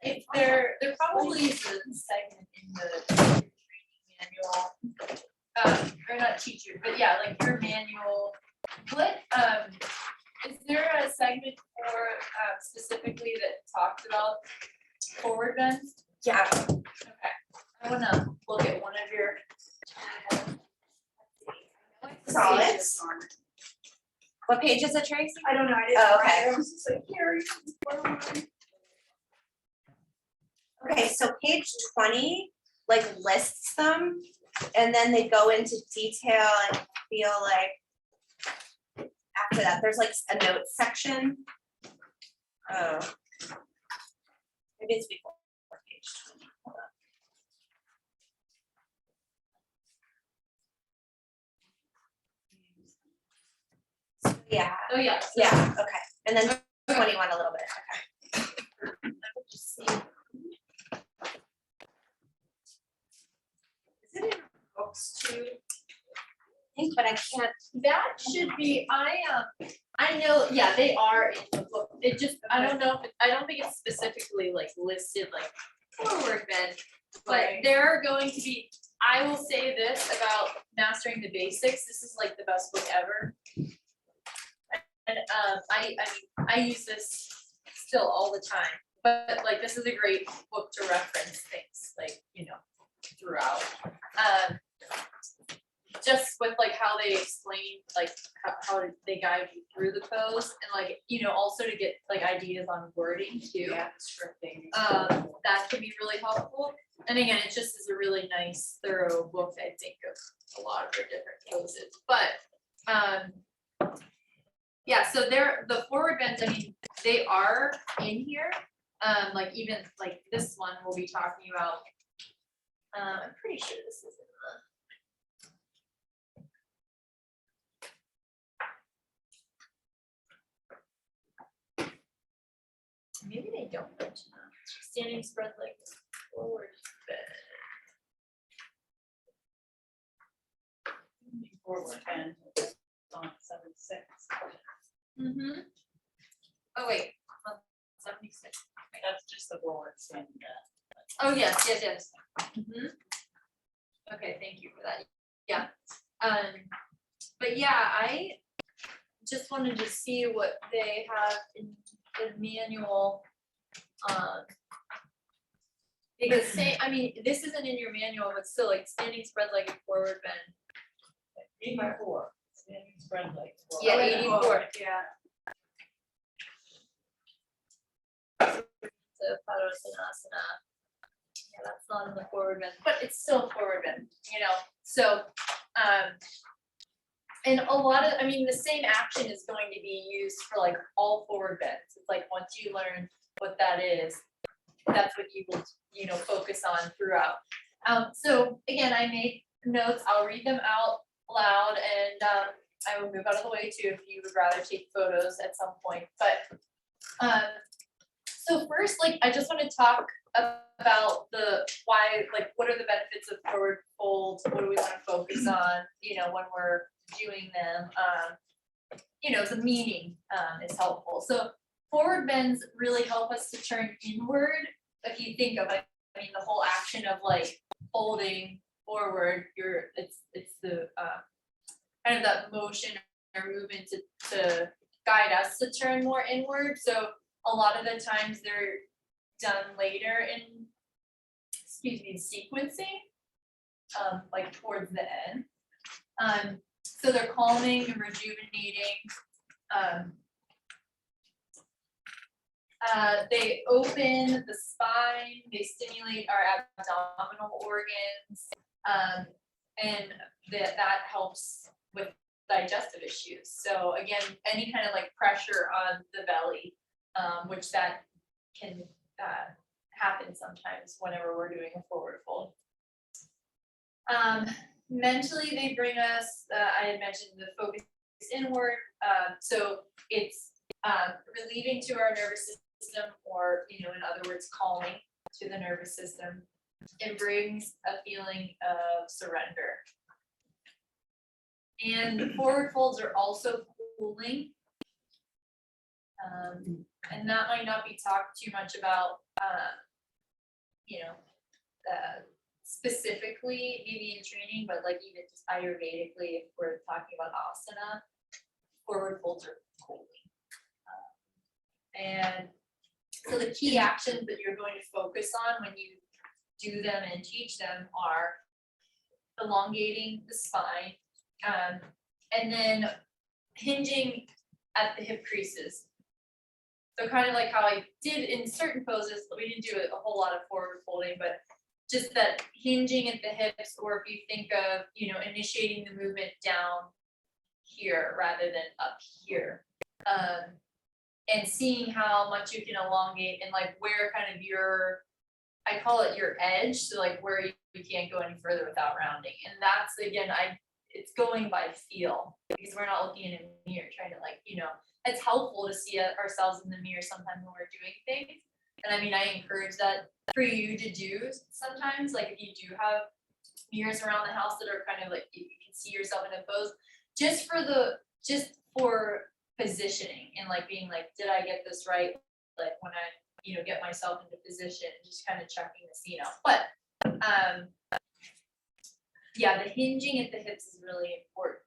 if there probably is a segment in the training manual. Or not teacher, but yeah, like your manual. What, is there a segment for, specifically that talks about forward bends? Yeah, Okay, I wanna look at one of your. solids. What page is it, Tracy? I don't know, I didn't. Oh, okay. I was just like, Carrie. Okay, so page 20, like lists them, and then they go into detail and feel like after that, there's like a notes section. Oh. Maybe it's before page 20. Hold on. So, yeah, Oh, yeah. so yeah, okay, and then 21 a little bit, okay. let me just see. Is it in books too? I think, but I can't. That should be, I know, yeah, they are in the book, it just, I don't know, I don't think it's specifically like listed like forward bend. But Right. there are going to be, I will say this about mastering the basics, this is like the best book ever. And, I use this still all the time, but like, this is a great book to reference things, like, throughout. Just with like how they explain, like how they guide you through the pose and like, also to get like ideas on wording too. scripting. That can be really helpful. And again, it just is a really nice, thorough book, I think, of a lot of the different poses, but, yeah, so the forward bends, I mean, they are in here, like even like this one we'll be talking about. I'm pretty sure this is in maybe they don't mention that. Standing spread like forward bend. Forward and on 7-6. Mm-hmm. Oh, wait, 76. That's just the forward stand. Oh, yes. Mhm. Okay, thank you for that. Yeah. But yeah, I just wanted to see what they have in the manual. Because this isn't in your manual, but still like standing spread leg and forward bend. 84. Standing spread leg. Yeah, 84. Yeah. So Padasana. Yeah, that's not in the forward bend, but it's still forward bend, so, and a lot of, the same action is going to be used for like all forward bends. It's like, once you learn what that is, that's what you will, focus on throughout. So again, I made notes, I'll read them out loud and, I will move out of the way too if you would rather take photos at some point, but, so first, like, I just want to talk about the why, like, what are the benefits of forward folds? What do we wanna focus on, you know, when we're doing them? You know, the meaning, is helpful. So forward bends really help us to turn inward. If you think of it, I mean, the whole action of like folding forward, it's the, kind of that motion or movement to guide us to turn more inward. So a lot of the times they're done later in, sequencing, like towards the end. So they're calming and rejuvenating. They open the spine, they stimulate our abdominal organs, and that helps with digestive issues. So again, any kind of like pressure on the belly, which that can happen sometimes whenever we're doing a forward fold. Mentally, they bring us, I had mentioned the focus inward, so it's relieving to our nervous system, or, you know, in other words, calming to the nervous system. It brings a feeling of surrender. And forward folds are also cooling. And that might not be talked too much about, you know, specifically maybe in training, but like even just Ayurvedically, if we're talking about asana, forward folds are cooling. And so the key actions that you're going to focus on when you do them and teach them are elongating the spine, and then hinging at the hip creases. So kind of like how I did in certain poses, we didn't do a whole lot of forward folding, but just that hinging at the hips, or if you think of, you know, initiating the movement down here rather than up here. And seeing how much you can elongate and like where kind of your, I call it your edge, so like where you can't go any further without rounding. And that's, again, it's going by feel, because we're not looking in a mirror trying to, like, you know, it's helpful to see ourselves in the mirror sometimes when we're doing things. And I mean, I encourage that for you to do sometimes, like if you do have mirrors around the house that are kind of like, you can see yourself in a pose, just for positioning and like being like, did I get this right? Like when I, you know, get myself into position, just kind of checking the scene out. But yeah, the hinging at the hips is really important.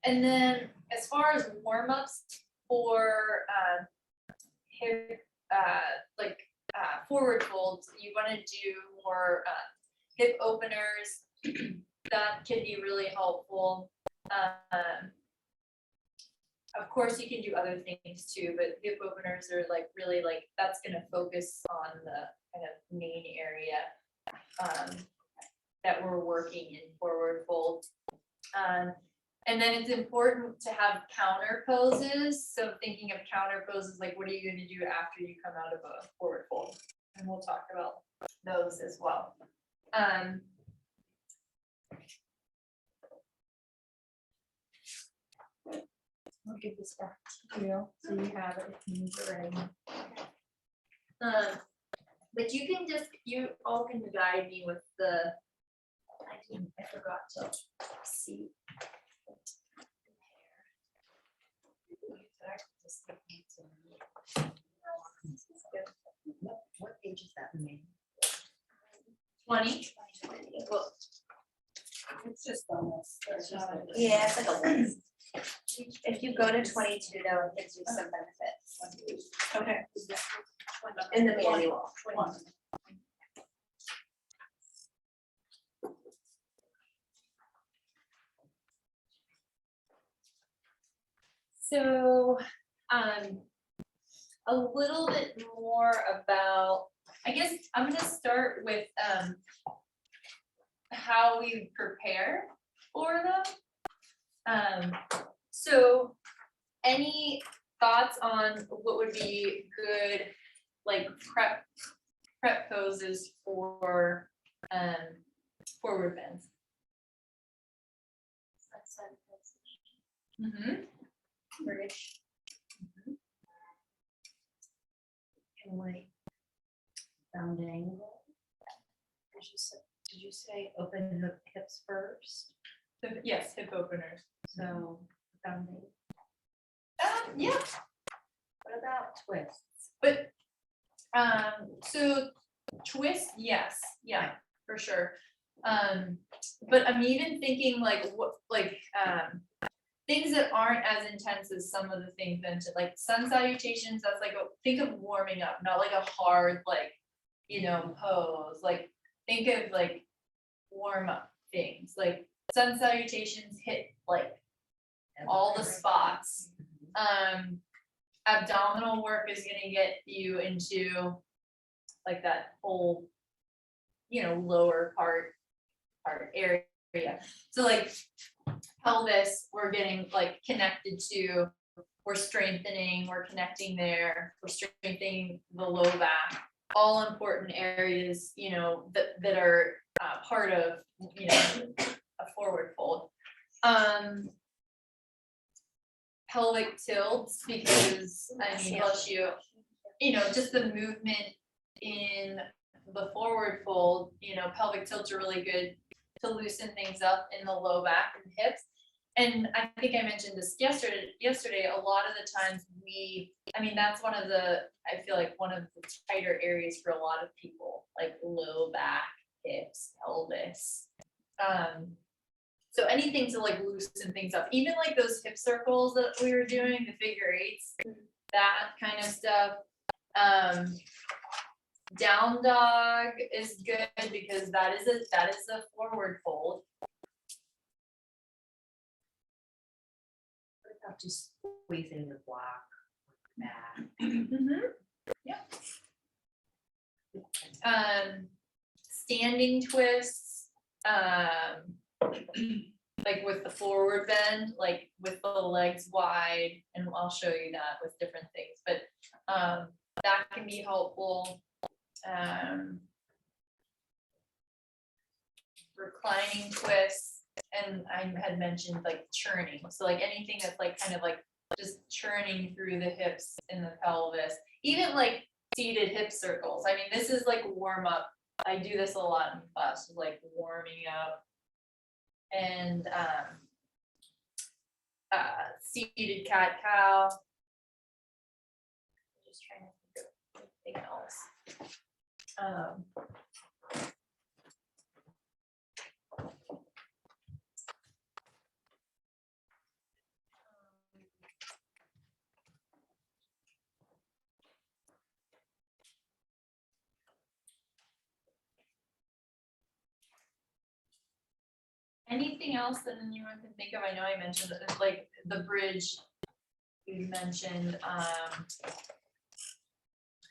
And then as far as warm-ups for hip, forward folds, you want to do more hip openers. That can be really helpful. Of course, you can do other things too, but hip openers are like really like, that's going to focus on the kind of main area that we're working in forward fold. And then it's important to have counter poses. So thinking of counter poses, like what are you going to do after you come out of a forward fold? And we'll talk about those as well. I'll give this back to you, so you have it if you need it ready. But you can just, you all can guide me with the, I forgot to see. What page is that in? 20. Well, It's just on this. Yeah, it's like a list. If you go to 22 though, it gives you some benefits Okay. in the manual. so, a little bit more about, I guess I'm gonna start with, how we prepare for them. So any thoughts on what would be good, like prep poses for, forward bends? Mm-hmm. Bridge. And like Round angle. Did you say open the hips first? Yes, hip openers. So round angle. Yeah, What about twists? but, so twist, yes, yeah, for sure. But I'm even thinking like what, things that aren't as intense as some of the things mentioned, like sun salutations, that's like, think of warming up, not like a hard, like, pose, like, think of like warm up things, like sun salutations hit like all the spots. Abdominal work is gonna get you into like that whole, lower part area. So like pelvis, we're getting like connected to, we're strengthening, we're connecting there, we're strengthening the low back. All important areas, that are part of, a forward fold. Pelvic tilts, because bless you, just the movement in the forward fold, pelvic tilts are really good to loosen things up in the low back and hips. And I think I mentioned this yesterday, a lot of the times that's one of the, I feel like one of the tighter areas for a lot of people, like low back, hips, pelvis. So anything to like loosen things up, even like those hip circles that we were doing, the figure eights, that kind of stuff. Down dog is good because that is a forward fold. What about just squeezing the block back? Yep. Standing twists, like with the forward bend, like with the legs wide, and I'll show you that with different things, but that can be helpful. Reclining twists, and I had mentioned like churning, so like anything that's like kind of like just churning through the hips and the pelvis, even like seated hip circles. This is like warm up. I do this a lot in class, like warming up. And seated cat cow. Just trying to think of anything else. Anything else that anyone can think of? I know I mentioned that, like the bridge you mentioned.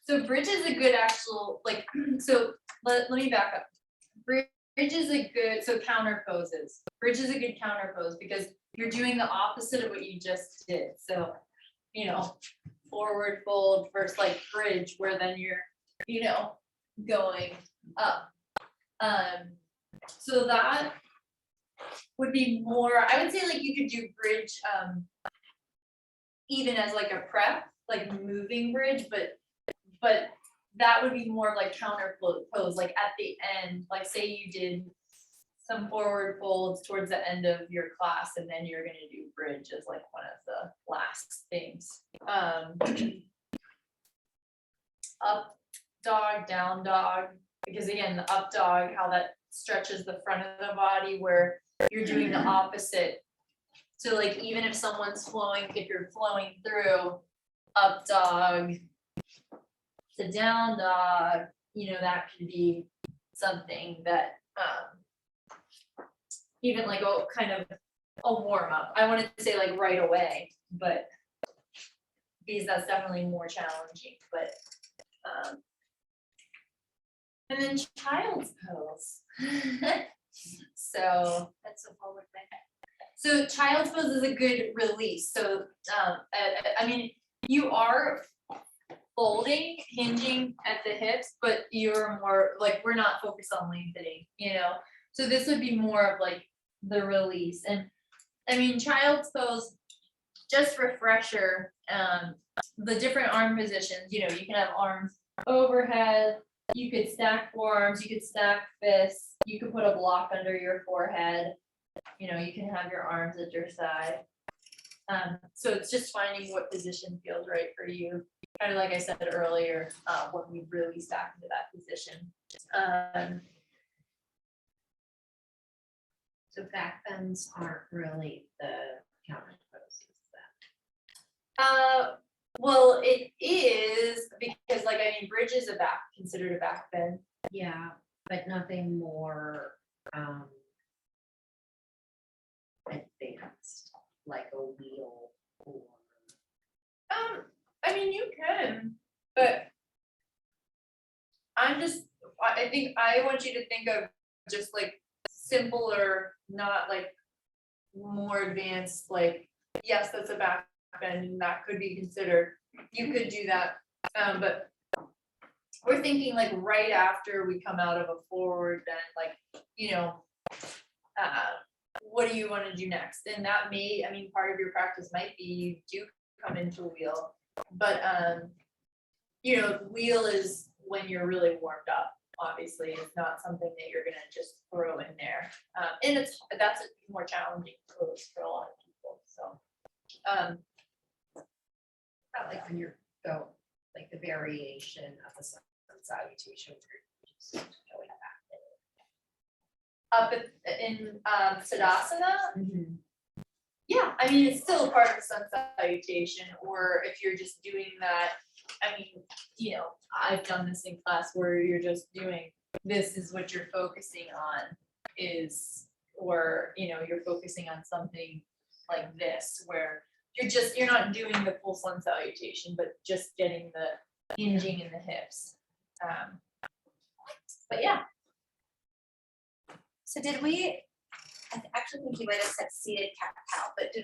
So bridge is a good actual, like, so let me back up. Bridge is a good, so counter poses. Bridge is a good counter pose because you're doing the opposite of what you just did. So, forward fold versus like bridge, where then you're, going up. So that would be more, I would say like you could do bridge even as like a prep, like moving bridge, but that would be more of like counter pose, like at the end, like say you did some forward folds towards the end of your class, and then you're gonna do bridge as like one of the last things. Up dog, down dog, because again, the up dog, how that stretches the front of the body, where you're doing the opposite. So like even if someone's flowing, if you're flowing through up dog to down dog, that could be something that even like a kind of a warm up. I wanted to say like right away, but because that's definitely more challenging, but and then child's pose. So That's a forward bend. So child's pose is a good release. So, you are folding, hinging at the hips, but you're more like, we're not focused on lengthening, So this would be more of like the release. And child's pose, just refresher, the different arm positions, you can have arms overhead, you could stack forearms, you could stack fists, you could put a block under your forehead. You know, you can have your arms at your side. So it's just finding what position feels right for you. Kind of like I said earlier, when we really stack into that position. So back bends aren't really the counter poses then. Well, it is because like, I mean, bridge is considered a back bend. Yeah, but nothing more advanced, like a wheel or. I mean, you can, but I think I want you to think of just like simpler, not like more advanced, like, yes, that's a back bend and that could be considered, you could do that, but we're thinking like right after we come out of a forward bend, like, you know, what do you want to do next? And that may, I mean, part of your practice might be you do come into a wheel, but you know, wheel is when you're really warmed up. Obviously, it's not something that you're gonna just throw in there, and that's a more challenging pose for a lot of people. So, Not like when you're like the variation of the sun salutation, where you're just going back. up in Tadasana, yeah, I mean, it's still a part of the sun salutation, or if you're just doing that, I mean, you know, I've done this in class where you're just doing, this is what you're focusing on is, or, you know, you're focusing on something like this, where you're not doing the full sun salutation, but just getting the hinging in the hips. But yeah, So did we, actually think you might have said seated cat-cow, but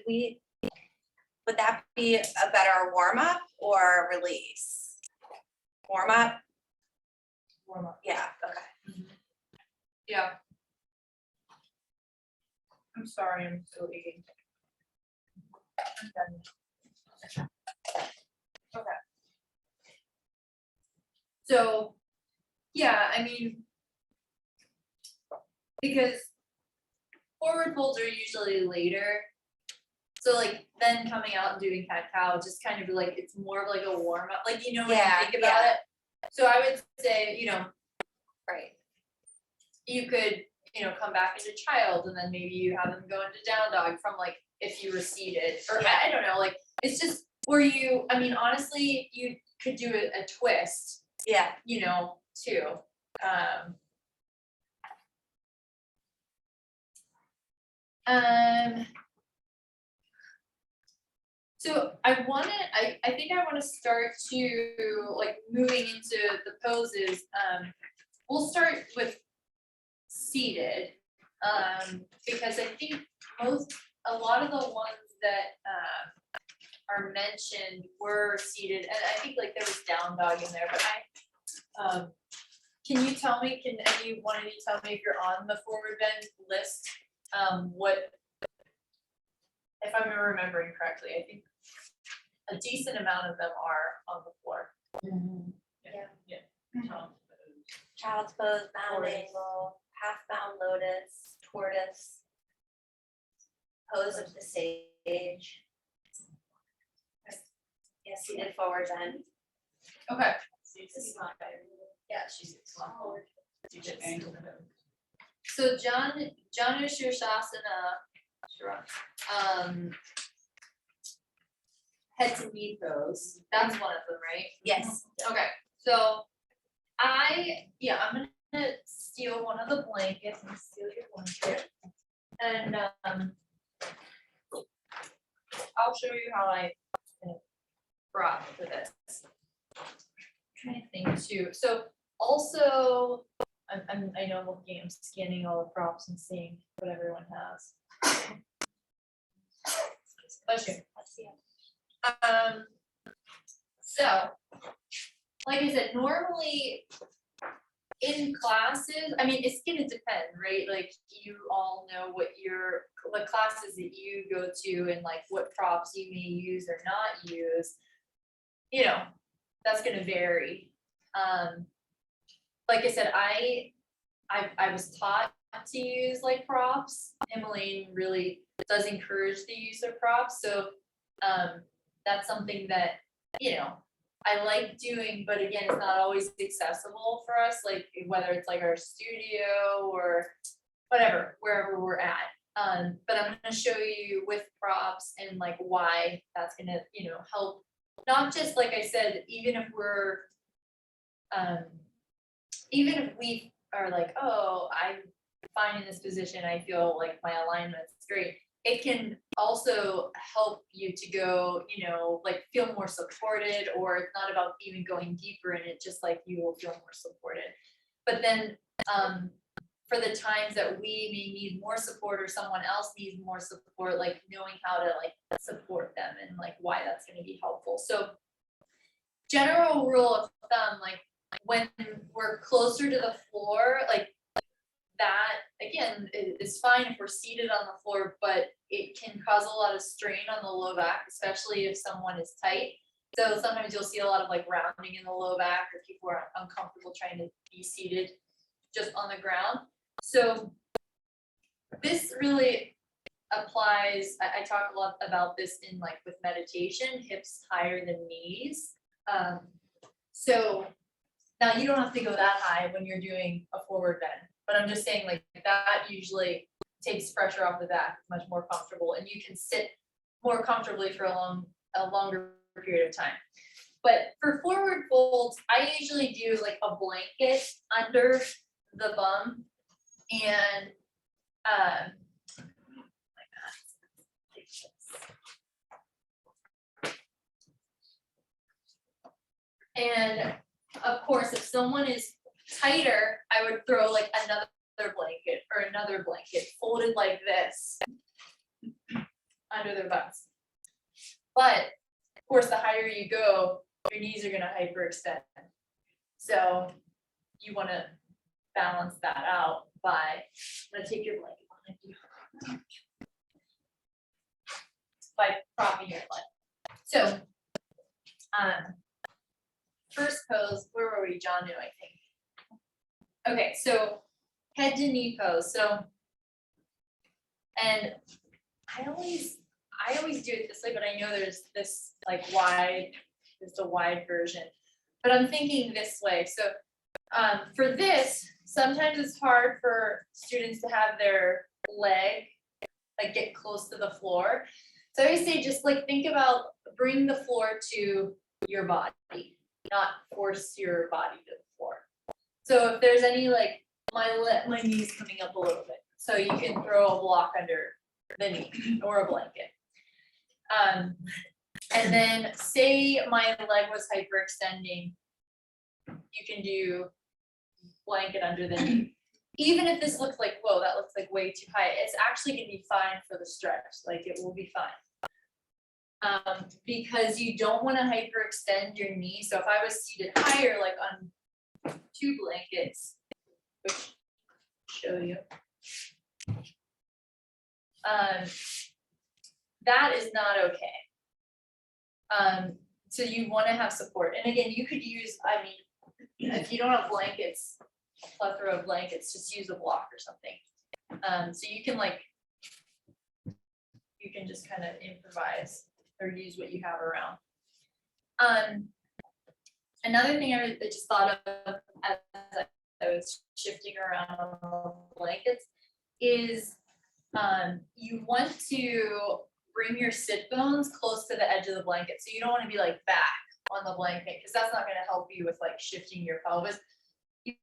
would that be a better warm-up or release? Warm-up? warm up. Yeah, okay. Yeah. I'm sorry, I'm still eating. I'm done. Okay. So, yeah, I mean, because forward folds are usually later. So like then coming out and doing cat cow, just kind of like, it's more of like a warm up, like, you know, when you Yeah, think about it. So I would say, you know, Right. you could, you know, come back into child and then maybe you have them go into down dog from like, if you were seated, or I don't know, like, it's just where you, I mean, honestly, you could do a twist, Yeah, you know, too. So I think I wanna start to, like, moving into the poses, we'll start with seated. Because I think a lot of the ones that, are mentioned were seated, and I think like there was down dog in there, but can you tell me, can any one of you tell me if you're on the forward bend list, what, if I'm remembering correctly, I think a decent amount of them are on the floor. child's pose, bound Tortoise. angle, half bound lotus, tortoise. Pose of the sage. Yeah, seated forward bend. Okay. Yeah, she's forward. So Janu Shirshasana, head to knee pose, that's one of them, right? Yes. Okay, so I'm gonna steal one of the blankets and steal your blanket. And I'll show you how I brought for this. Trying to think too, so also, I know I'm looking, I'm scanning all the props and seeing what everyone has. Bless you. So, like I said, normally in classes, I mean, it's gonna depend, right? Like, you all know what the classes that you go to and like what props you may use or not use. You know, that's gonna vary. like I said, I was taught to use like props. Emmeline really does encourage the use of props, so that's something that, you know, I like doing, but again, it's not always accessible for us, like whether it's like our studio or whatever, wherever we're at. But I'm gonna show you with props and like why that's gonna, you know, help. Not just, like I said, even if we're, even if we are like, oh, I'm fine in this position, I feel like my alignment's great. It can also help you to go, you know, like feel more supported, or it's not about even going deeper in it, just like you will feel more supported. But then, for the times that we may need more support or someone else needs more support, like knowing how to like support them and like why that's gonna be helpful. So general rule of thumb, like when we're closer to the floor, like that, again, is fine if we're seated on the floor, but it can cause a lot of strain on the low back, especially if someone is tight. So sometimes you'll see a lot of like rounding in the low back, or people are uncomfortable trying to be seated just on the ground. So this really applies, I talk a lot about this in like with meditation, hips higher than knees. So now you don't have to go that high when you're doing a forward bend, but I'm just saying like that usually takes pressure off the back, it's much more comfortable, and you can sit more comfortably for a longer period of time. But for forward folds, I usually do like a blanket under the bum, and oh my God. And of course, if someone is tighter, I would throw like another blanket or another blanket folded like this under their butts. But of course, the higher you go, your knees are gonna hyperextend. So you wanna balance that out by, I'm gonna take your blanket behind you. By propping your leg. So, first pose, where were we? John knew, I think. Okay, so head to knee pose. So, and I always do it this way, but I know there's this like wide, there's a wide version. But I'm thinking this way. So, for this, sometimes it's hard for students to have their leg like get close to the floor. So I always say just like think about bring the floor to your body, not force your body to the floor. So if there's any like my knee's coming up a little bit, so you can throw a block under the knee or a blanket. And then say my leg was hyperextending, you can do blanket under the knee. Even if this looks like, whoa, that looks like way too high, it's actually gonna be fine for the stretch, like it will be fine. Because you don't wanna hyperextend your knee, so if I was seated higher, like on 2 blankets, which I'll show you. That is not okay. So you wanna have support, and again, you could use, I mean, if you don't have blankets, plethora of blankets, just use a block or something. So you can like, you can just kind of improvise or use what you have around. Another thing I just thought of as I was shifting around blankets is you want to bring your sit bones close to the edge of the blanket. So you don't want to be like back on the blanket, because that's not going to help you with like shifting your pelvis. You